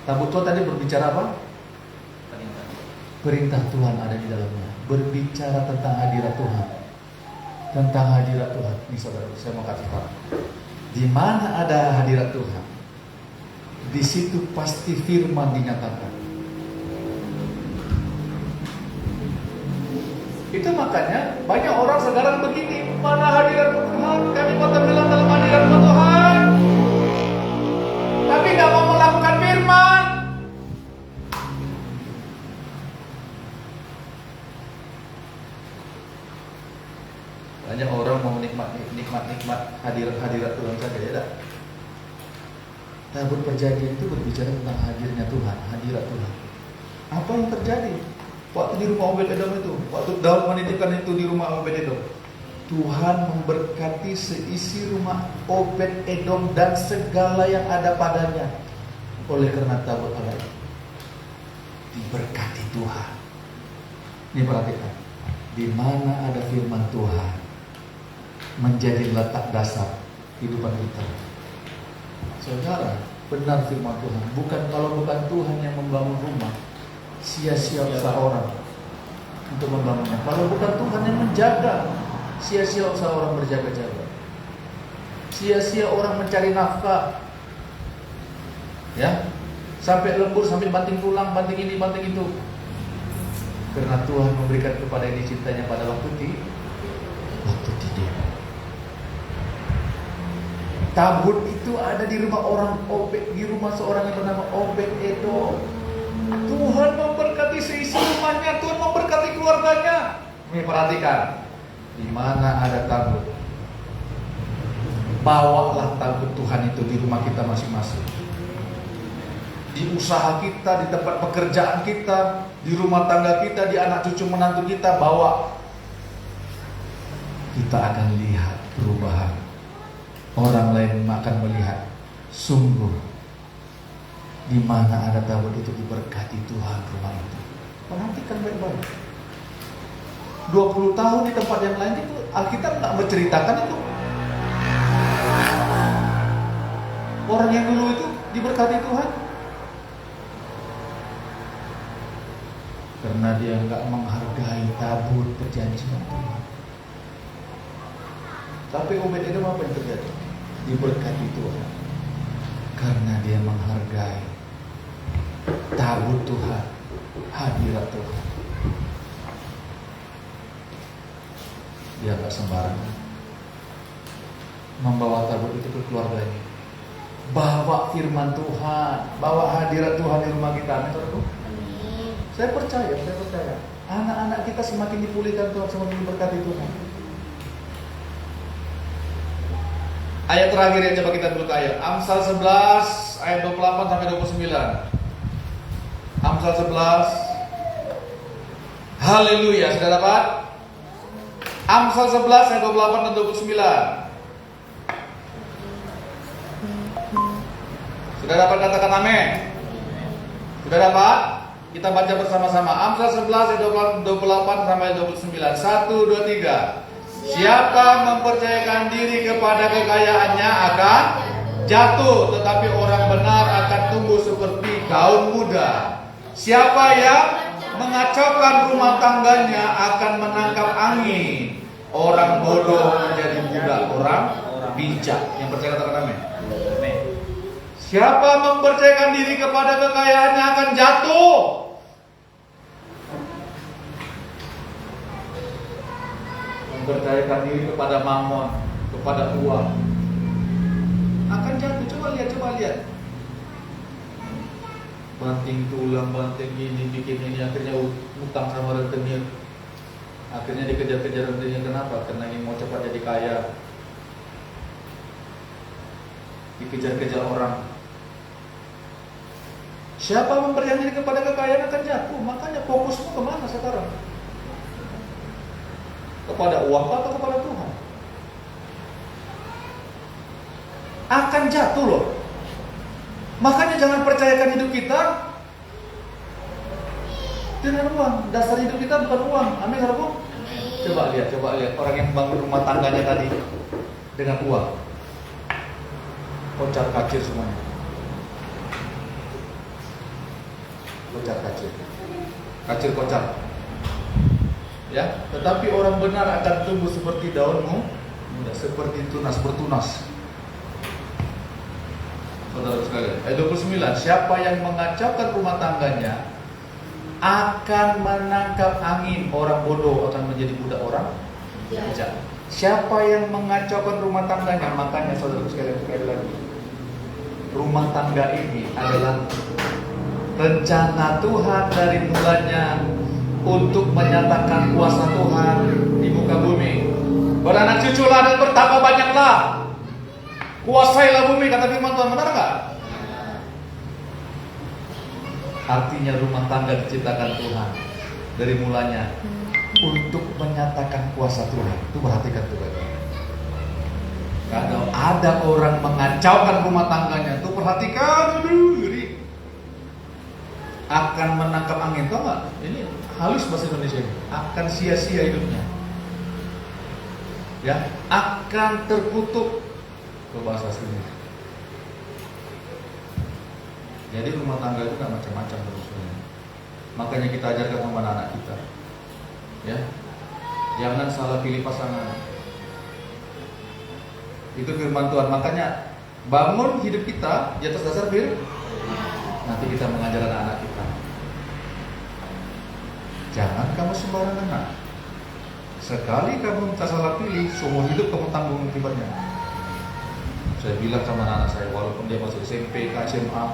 Tabut Tuhan tadi berbicara apa? Perintah Tuhan ada di dalamnya. Berbicara tentang hadirat Tuhan. Tentang hadirat Tuhan. Ini saudara, saya mau kasih tahu. Di mana ada hadirat Tuhan, di situ pasti firman dinyatakan. Itu makanya banyak orang sekarang begini, mana hadirat Tuhan? Kami mau tenggelam dalam hadirat Tuhan, tapi nggak mau melakukan firman. Banyak orang mau nikmat hadirat Tuhan saja, ya tak? Tabut perjanjian itu berbicara tentang hadirnya Tuhan, hadirat Tuhan. Apa yang terjadi waktu di rumah Obed Edom itu? Waktu Daud menitipkan itu di rumah Obed Edom, Tuhan memberkati seisi rumah Obed Edom dan segala yang ada padanya. Oleh karena tabut Allah diberkati Tuhan. Ini perhatikan, di mana ada firman Tuhan menjadi letak dasar kehidupan kita. Saudara, benar firman Tuhan. Kalau bukan Tuhan yang membangun rumah, sia-sia usaha orang untuk membangunnya. Kalau bukan Tuhan yang menjaga, sia-sia usaha orang berjaga-jaga. Sia-sia orang mencari nafkah. Ya, sampai lembur, sampai banting tulang, banting ini, banting itu. Karena Tuhan memberikan kepada yang dicintanya pada waktu tidur. Tabut itu ada di rumah di rumah seorang yang bernama Obed Edom. Tuhan memberkati seisi rumahnya, Tuhan memberkati keluarganya. Perhatikan, di mana ada tabut, bawalah tabut Tuhan itu di rumah kita masing-masing. Di usaha kita, di tempat pekerjaan kita, di rumah tangga kita, di anak cucu menantu kita, bawa. Kita akan lihat perubahan. Orang lain akan melihat, sungguh di mana ada tabut itu diberkati Tuhan rumah itu. Perhatikan baik-baik. 20 tahun di tempat yang lain itu Alkitab nggak menceritakan itu. Orang yang dulu itu diberkati Tuhan karena dia nggak menghargai tabut perjanjian Tuhan. Tapi Obed-Edom apa yang terjadi? Diberkati Tuhan karena dia menghargai tabut Tuhan, hadirat Tuhan. Dia nggak sembarangan membawa tabut itu ke keluarganya. Bawa firman Tuhan, bawa hadirat Tuhan di rumah kita. Amin. Saya percaya. Anak-anak kita semakin dipulihkan Tuhan, semakin diberkati Tuhan. Ayat terakhir yang coba kita buka ayat Amsal 11 ayat 28 sampai 29. Amsal 11. Haleluya, sudah dapat? Amsal 11 ayat 28 dan 29. Sudah dapat, katakan amin. Sudah dapat? Kita baca bersama-sama Amsal 11 ayat 28 sampai 29. 1, 2, 3. Siapa mempercayakan diri kepada kekayaannya akan jatuh, tetapi orang benar akan tumbuh seperti daun muda. Siapa yang mengacaukan rumah tangganya akan menangkap angin. Orang bodoh menjadi budak orang bijak. Yang percaya katakan amin. Siapa mempercayakan diri kepada kekayaannya akan jatuh. Mempercayakan diri kepada mamon, kepada uang, akan jatuh. Coba lihat. Banting tulang, banting ini, bikin ini, akhirnya utang sama rentenir. Akhirnya dikejar-kejar rentenir. Kenapa? Karena ingin mau cepat jadi kaya. Dikejar-kejar orang. Siapa mempercayai diri kepada kekayaan akan jatuh. Makanya fokusmu kemana sekarang? Kepada uang atau kepada Tuhan? Akan jatuh loh. Makanya jangan percayakan hidup kita dengan uang. Dasar hidup kita bukan uang. Amin, saudaraku. Coba lihat orang yang bangun rumah tangganya tadi dengan uang. Kocar kacir semuanya. Kocar kacir. Kacir kocar. Ya, tetapi orang benar akan tumbuh seperti daunmu, seperti tunas bertunas. Saudara sekalian, ayat 29. Siapa yang mengacaukan rumah tangganya akan menangkap angin. Orang bodoh akan menjadi budak orang bijak. Siapa yang mengacaukan rumah tangganya, makanya saudara sekalian, sekali lagi, rumah tangga ini adalah rencana Tuhan dari mulanya untuk menyatakan kuasa Tuhan di muka bumi. Beranak cuculah dan bertambah banyaklah, kuasailah bumi, kata firman Tuhan. Benar enggak? Artinya rumah tangga diciptakan Tuhan dari mulanya untuk menyatakan kuasa Tuhan. Itu perhatikan tuh. Kalau ada orang mengacaukan rumah tangganya, tuh perhatikan, akan menangkap angin. Tahu nggak? Ini halus bahasa Indonesia ini. Akan sia-sia hidupnya. Ya, akan terkutuk. Ke bahasa sini. Jadi rumah tangga itu nggak macam-macam terusnya. Makanya kita ajarkan sama anak kita. Ya, jangan salah pilih pasangan. Itu firman Tuhan. Makanya bangun hidup kita di atas dasar firman. Nanti kita mengajar anak-anak kita. Jangan kamu sembarangan anak. Sekali kamu minta salah pilih, seumur hidup kamu tanggung akibatnya. Saya bilang sama anak saya, walaupun dia masuk SMP, SMA,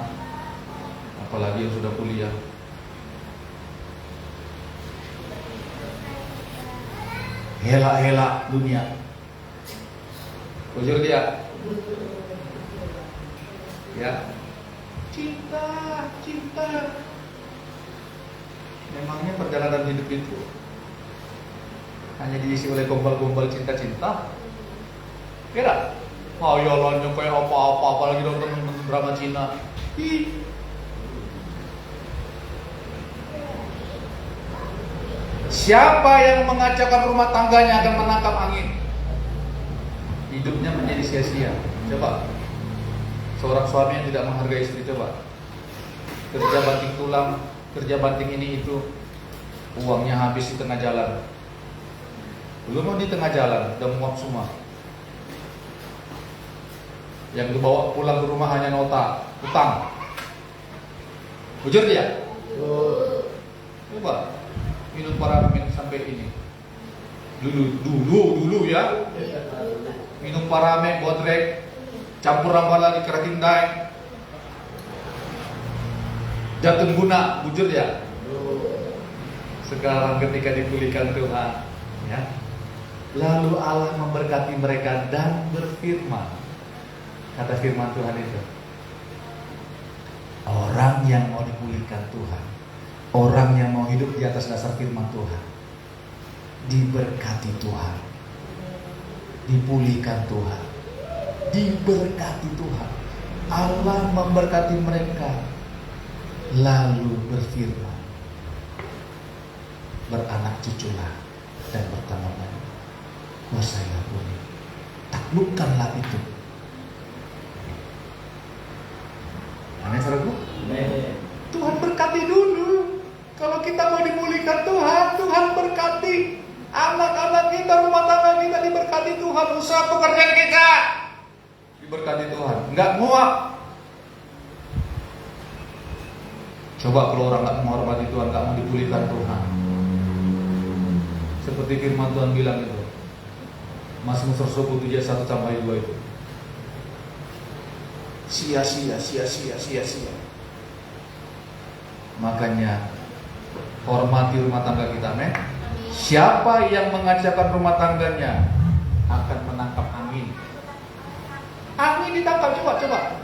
apalagi yang sudah kuliah, hela-hela dunia. Jujur dia. Ya. Cinta, cinta. Memangnya perjalanan hidup itu hanya diisi oleh gombal-gombal cinta-cinta? Kira? Hayalannya kayak apa-apa, apalagi nonton drama Cina. Ih. Siapa yang mengacaukan rumah tangganya akan menangkap angin. Hidupnya menjadi sia-sia. Coba. Seorang suami yang tidak menghargai istri, coba. Kerja banting tulang, kerja banting ini itu, uangnya habis di tengah jalan. Belum di tengah jalan, udah muak semua. Yang dibawa pulang ke rumah hanya nota, utang. Jujur dia? Coba. Minum paramen sampai ini. Dulu ya. Minum paramen, bodrek, campur rambah lagi kerakindai. Jatun guna, bujur ya. Sekarang ketika dipulihkan Tuhan, ya. Lalu Allah memberkati mereka dan berfirman. Kata firman Tuhan itu, orang yang mau dipulihkan Tuhan, orang yang mau hidup di atas dasar firman Tuhan, diberkati Tuhan, dipulihkan Tuhan, diberkati Tuhan. Allah memberkati mereka, lalu berfirman, beranak cuculah dan bertambah kuasailah bumi, taklukkanlah itu. Amin, saudaraku. Tuhan berkati dulu. Kalau kita mau dipulihkan Tuhan berkati. Anak-anak kita, rumah tangga kita diberkati Tuhan. Usaha pekerjaan kita diberkati Tuhan. Enggak muak. Coba kalau orang enggak menghormati Tuhan, enggak mau dipulihkan Tuhan. Seperti firman Tuhan bilang itu. Mazmur 101 sampai 2 itu. Sia-sia. Makanya hormati rumah tangga kita, men. Siapa yang mengacaukan rumah tangganya akan menangkap angin. Angin ditangkap, coba.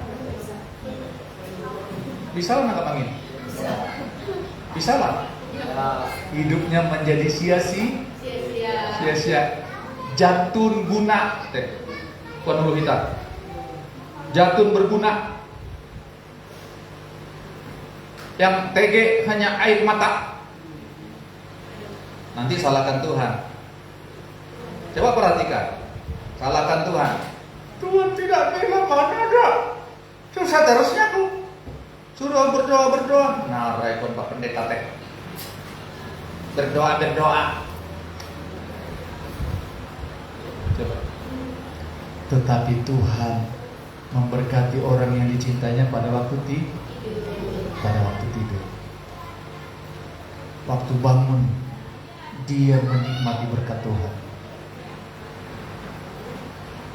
Bisa lah nangkap angin? Bisa lah. Hidupnya menjadi sia-sia. Jatun guna, Tuan dulu kita. Jatun berguna. Yang TG hanya air mata. Nanti salahkan Tuhan. Coba perhatikan. Salahkan Tuhan. Tuhan tidak bilang mana ada. Susah terusnya tuh. Suruh berdoa. Nah, rekon Pak Pendeta teh. Berdoa. Coba. Tetapi Tuhan memberkati orang yang dicintainya pada waktu tidur. Waktu bangun, dia menikmati berkat Tuhan.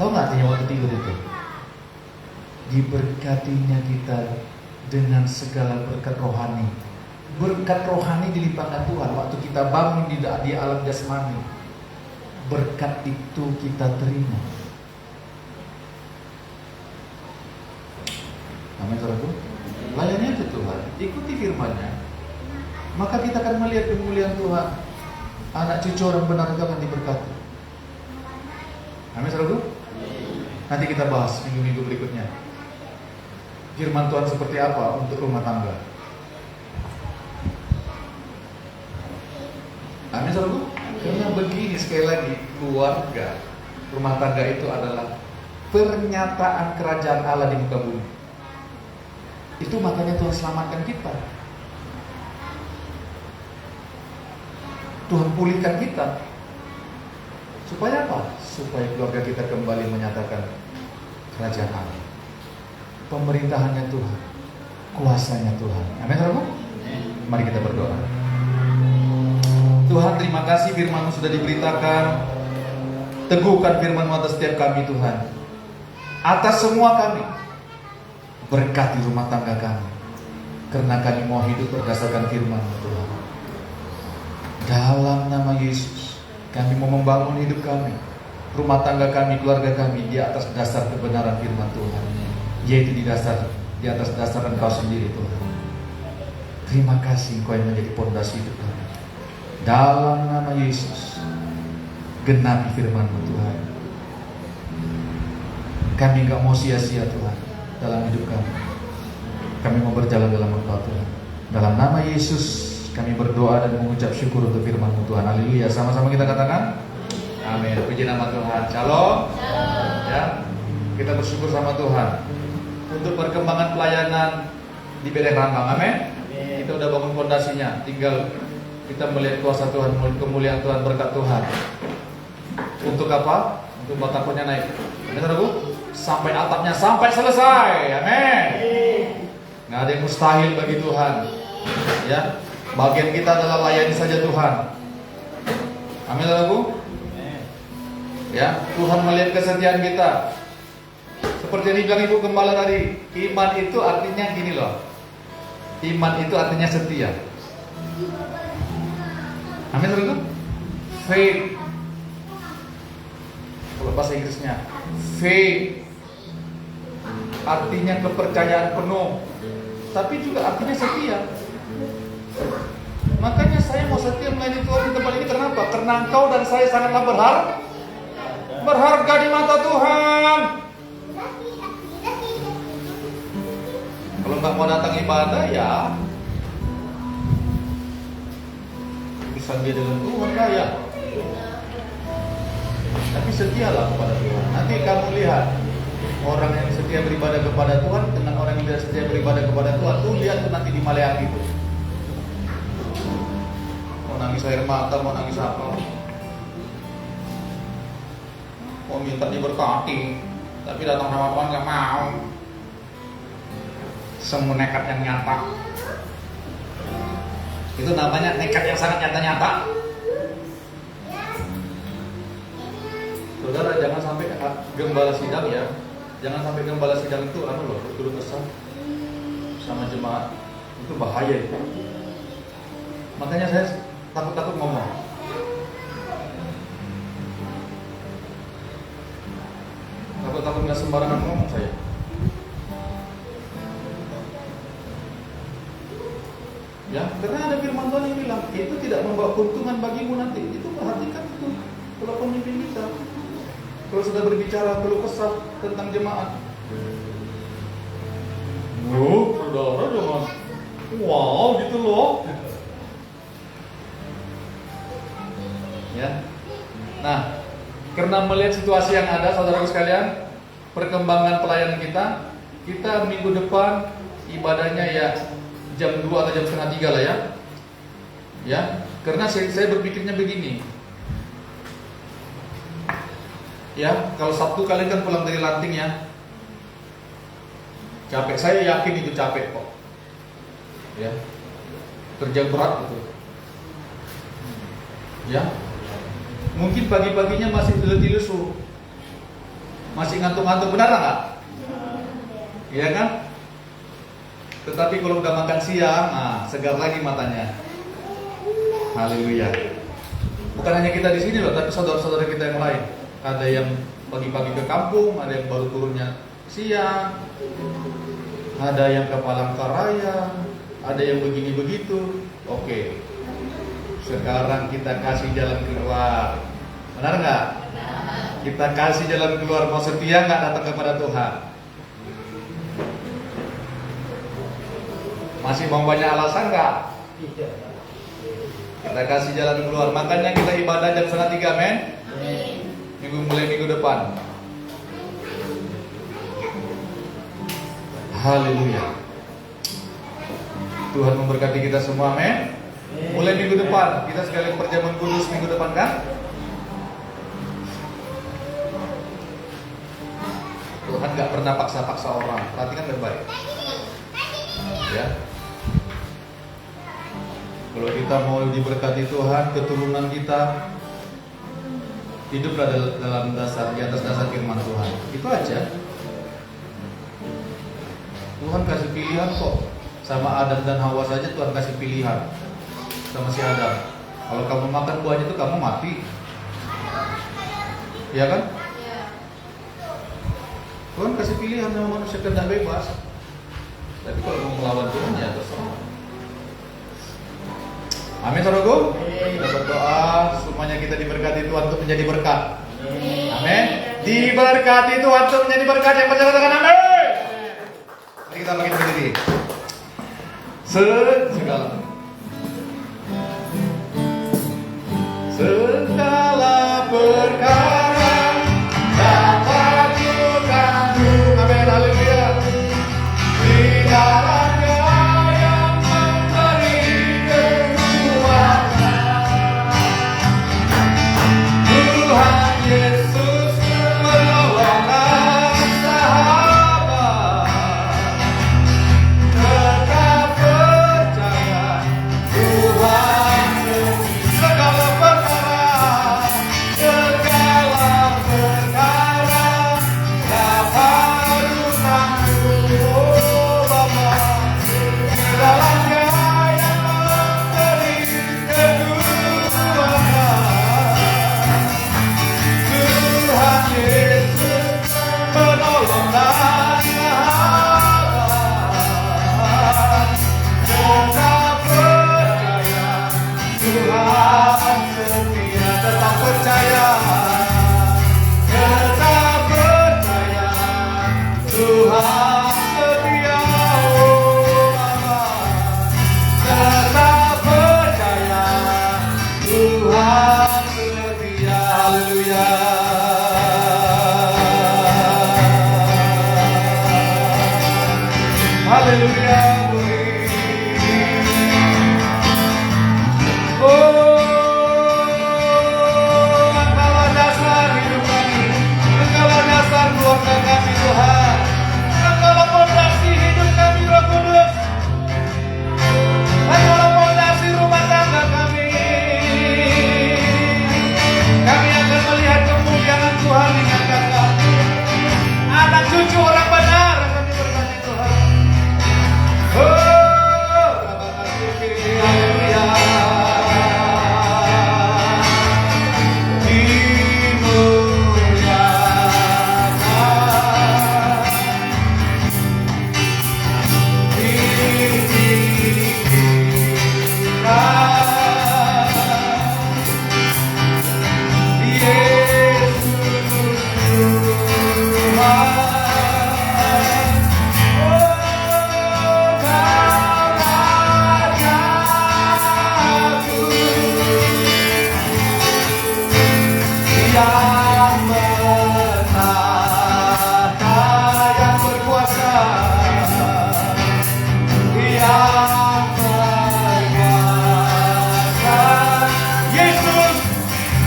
Tahu nggak artinya waktu tidur itu? Diberkatinya kita dengan segala berkat rohani. Berkat rohani dilimpahkan Tuhan waktu kita bangun di alam jasmani. Berkat itu kita terima. Amin, saudaraku. Layani itu Tuhan, ikuti firman-Nya. Maka kita akan melihat kemuliaan Tuhan. Anak cucu orang benar itu akan diberkati. Amin, saudaraku. Nanti kita bahas minggu-minggu berikutnya. Firman Tuhan seperti apa untuk rumah tangga. Amin, saudaraku. Karena begini, sekali lagi, keluarga, rumah tangga itu adalah pernyataan kerajaan Allah di muka bumi. Itu makanya Tuhan selamatkan kita. Tuhan pulihkan kita. Supaya apa? Supaya keluarga kita kembali menyatakan kerajaan Allah. Pemerintahannya Tuhan, kuasanya Tuhan. Amin, saudaraku. Mari kita berdoa. Tuhan, terima kasih firman-Mu sudah diberitakan. Teguhkan firman-Mu atas setiap kami, Tuhan. Atas semua kami. Berkati rumah tangga kami, karena kami mau hidup berdasarkan firman-Mu, Tuhan. Dalam nama Yesus, Kami mau membangun hidup kami, rumah tangga kami, keluarga kami di atas dasar kebenaran firman Tuhan, yaitu di atas dasar Engkau sendiri Tuhan. Terima kasih Engkau yang menjadi pondasi hidup kami. Dalam nama Yesus, genapi firman-Mu Tuhan. Kami enggak mau sia-sia Tuhan dalam hidup kami. Kami mau berjalan dalam Engkau Tuhan. Dalam nama Yesus kami berdoa dan mengucap syukur untuk firman-Mu Tuhan. Haleluya. Sama-sama kita katakan amin. Puji nama Tuhan. Shalom. Ya, kita bersyukur sama Tuhan untuk perkembangan pelayanan di Bedeng Rambang. Amin. Kita udah bangun fondasinya. Tinggal kita melihat kuasa Tuhan, kemuliaan Tuhan, berkat Tuhan. Untuk apa? Untuk batako-nya naik. Benar Bu? Sampai atapnya sampai selesai. Amin. Nggak ada yang mustahil bagi Tuhan. Ya. Bagian kita adalah layani saja Tuhan. Amin Bu? Ya, Tuhan melihat kesetiaan kita. Seperti yang dibilang Ibu Gembala tadi, iman itu artinya gini loh. Iman itu artinya setia. Amin Bu? Faith. Kalau bahasa Inggrisnya, faith artinya kepercayaan penuh, tapi juga artinya setia. Makanya saya mau setia melayani Tuhan di tempat ini. Kenapa? Karena engkau dan saya sangatlah berharga di mata Tuhan. Kalau nggak mau datang ibadah ya bisa dia dengan Tuhan kaya. Tapi setialah kepada Tuhan. Nanti kamu lihat orang yang setia beribadah kepada Tuhan dengan orang yang tidak setia beribadah kepada Tuhan. Tuh lihat tuh nanti di Maleaki itu. Mau nangis air mata, mau nangis apa? Mau minta diberkati, tapi datang sama Tuhan nggak mau. Semua nekat yang nyata. Itu namanya nekat yang sangat nyata-nyata. Saudara, jangan sampai gembala sidang ya. Jangan sampai gembala sidang itu turun kesal sama jemaat. Itu bahaya itu. Makanya saya takut ngomong. Takut nggak sembarangan ngomong saya. Ya, karena ada firman Tuhan yang bilang itu tidak membawa keuntungan bagimu nanti. Itu perhatikan itu. Kalau pemimpin kita, kalau sudah berbicara keluh kesah tentang jemaat, saudara jangan, wow gitu loh. Ya, nah, karena melihat situasi yang ada, saudara sekalian, perkembangan pelayanan kita minggu depan ibadahnya ya jam 2 atau jam setengah 3 lah ya. Ya, karena saya berpikirnya begini. Ya, kalau Sabtu kalian kan pulang dari lanting ya. Capek, saya yakin itu capek kok. Ya. Kerja berat itu. Ya. Mungkin pagi-paginya masih lesu, masih ngantuk-ngantuk, benar nggak? Iya kan? Tetapi kalau udah makan siang, segar lagi matanya. Haleluya. Bukan hanya kita di sini loh, tapi saudara-saudara kita yang lain. Ada yang pagi-pagi ke kampung, ada yang baru turunnya siang, ada yang ke Palangkaraya, ada yang begini begitu. Oke. Sekarang kita kasih jalan keluar. Benar nggak? Kita kasih jalan keluar. Mau setia nggak datang kepada Tuhan? Masih mau banyak alasan nggak? Kita kasih jalan keluar. Makanya kita ibadah jam 2:30, men. Mulai minggu depan. Haleluya. Tuhan memberkati kita semua, men. Mulai minggu depan, kita sekali perjamuan kudus minggu depan kan? Tuhan gak pernah paksa-paksa orang. Perhatikan baik-baik. Ya. Kalau kita mau diberkati Tuhan, keturunan kita hiduplah dalam dasar, di atas dasar firman Tuhan. Itu aja. Tuhan kasih pilihan kok. Sama Adam dan Hawa saja Tuhan kasih pilihan. Sama si Adam. Kalau kamu makan buahnya itu kamu mati. Iya kan? Tuhan kasih pilihan sama manusia kehendak bebas. Tapi kalau mau melawan Tuhan ya terserah. Amin, saudaraku. Kita berdoa semuanya kita diberkati Tuhan untuk menjadi berkat. Amin. Diberkati Tuhan untuk menjadi berkat. Yang percaya katakan amin. Mari kita bangkit berdiri. Segala perkara dapat Tuhan. Amin, haleluya. Di dalamnya yang memberi kekuatan, Tuhan Yesus menolong sahabat. Tetap percaya Tuhan segala perkara dapat Tuhan. Oh Bapa, dalamnya yang memberi kekuatan, Tuhan Yesus menolong dan sahabat. Tetap percaya Tuhan setia, tetap percaya, tetap percaya Tuhan setia. Oh Bapa, tetap percaya Tuhan setia. Haleluya. Haleluya. Engkaulah dasar hidup kami, Engkaulah dasar keluarga kami Tuhan, Engkaulah fondasi hidup kami Roh Kudus, Engkaulah fondasi rumah tangga kami. Kami akan melihat kemuliaan Tuhan dengan kakak, anak cucu orang benar akan diberkati Tuhan. Oh, haleluya. Yang menata, yang berkuasa, yang berkuasa, Yesus,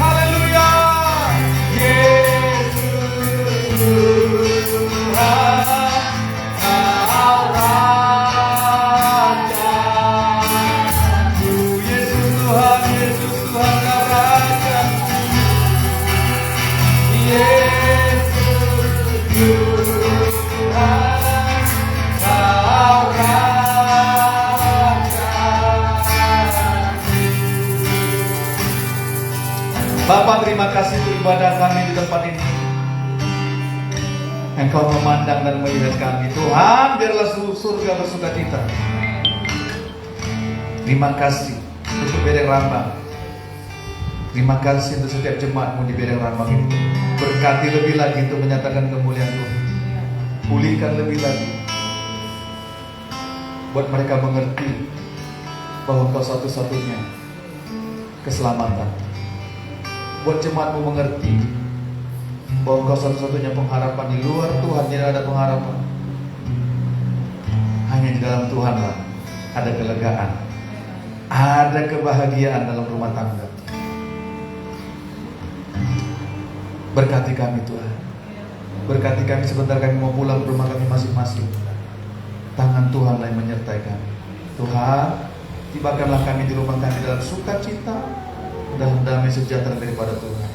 haleluya, Yesus Tuhan, Kau Rajaku, Yesus Tuhan, Yesus Tuhan, Kau Rajaku. Yesus Tuhan, Kau Rajaku. Bapa, terima kasih untuk ibadah kami di tempat ini. Engkau memandang dan melihat kami. Tuhan, biarlah surga bersukacita. Terima kasih untuk Bereng Rambang. Terima kasih untuk setiap jemaatmu di Bereng Rambang ini. Berkati lebih lagi untuk menyatakan kemuliaan Tuhan. Pulihkan lebih lagi, buat mereka mengerti bahwa Engkau satu-satunya keselamatan. Buat jemaatmu mengerti bahwa Engkau satu-satunya pengharapan. Di luar Tuhan tidak ada pengharapan. Hanya di dalam Tuhanlah ada kelegaan, ada kebahagiaan dalam rumah tangga. Berkati kami Tuhan. Berkati kami sebentar kami mau pulang ke rumah kami masing-masing. Tangan Tuhanlah yang menyertai kami. Tuhan, tibakanlah kami di rumah kami dalam sukacita, dalam damai sejahtera daripada Tuhan.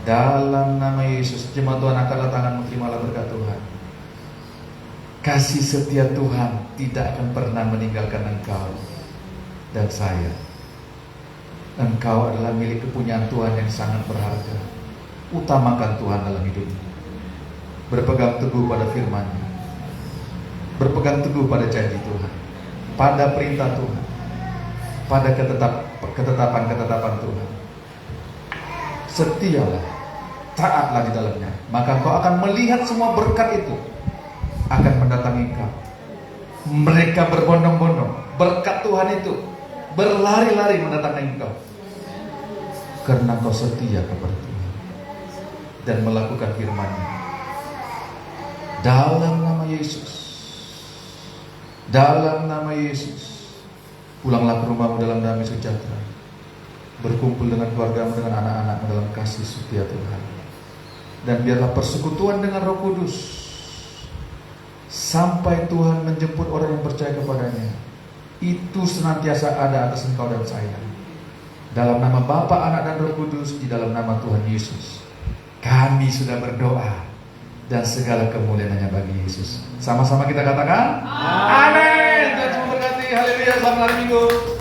Dalam nama Yesus, jemaat Tuhan, angkatlah tanganmu, terimalah berkat Tuhan. Kasih setia Tuhan tidak akan pernah meninggalkan engkau dan saya. Engkau adalah milik kepunyaan Tuhan yang sangat berharga. utamakan Tuhan dalam hidupmu. Berpegang teguh pada firman-Nya. Berpegang teguh pada janji Tuhan, pada perintah Tuhan, pada ketetapan-ketetapan Tuhan. Setialah, taatlah di dalamnya, maka kau akan melihat semua berkat itu akan mendatangi kau. Mereka berbondong-bondong, berkat Tuhan itu berlari-lari mendatangi kau, karena kau setia kepada Tuhan dan melakukan firman-Nya. Dalam nama Yesus, dalam nama Yesus, pulanglah ke rumahmu dalam damai sejahtera. Berkumpul dengan keluargamu, dengan anak-anakmu dalam kasih setia Tuhan. Dan biarlah persekutuan dengan Roh Kudus sampai Tuhan menjemput orang yang percaya kepadanya, itu senantiasa ada atas engkau dan saya. Dalam nama Bapa, Anak, dan Roh Kudus, di dalam nama Tuhan Yesus, kami sudah berdoa, dan segala kemuliaan hanya bagi Yesus. Sama-sama kita katakan, Amin. Tuhan memberkati. Haleluya. Selamat hari Minggu.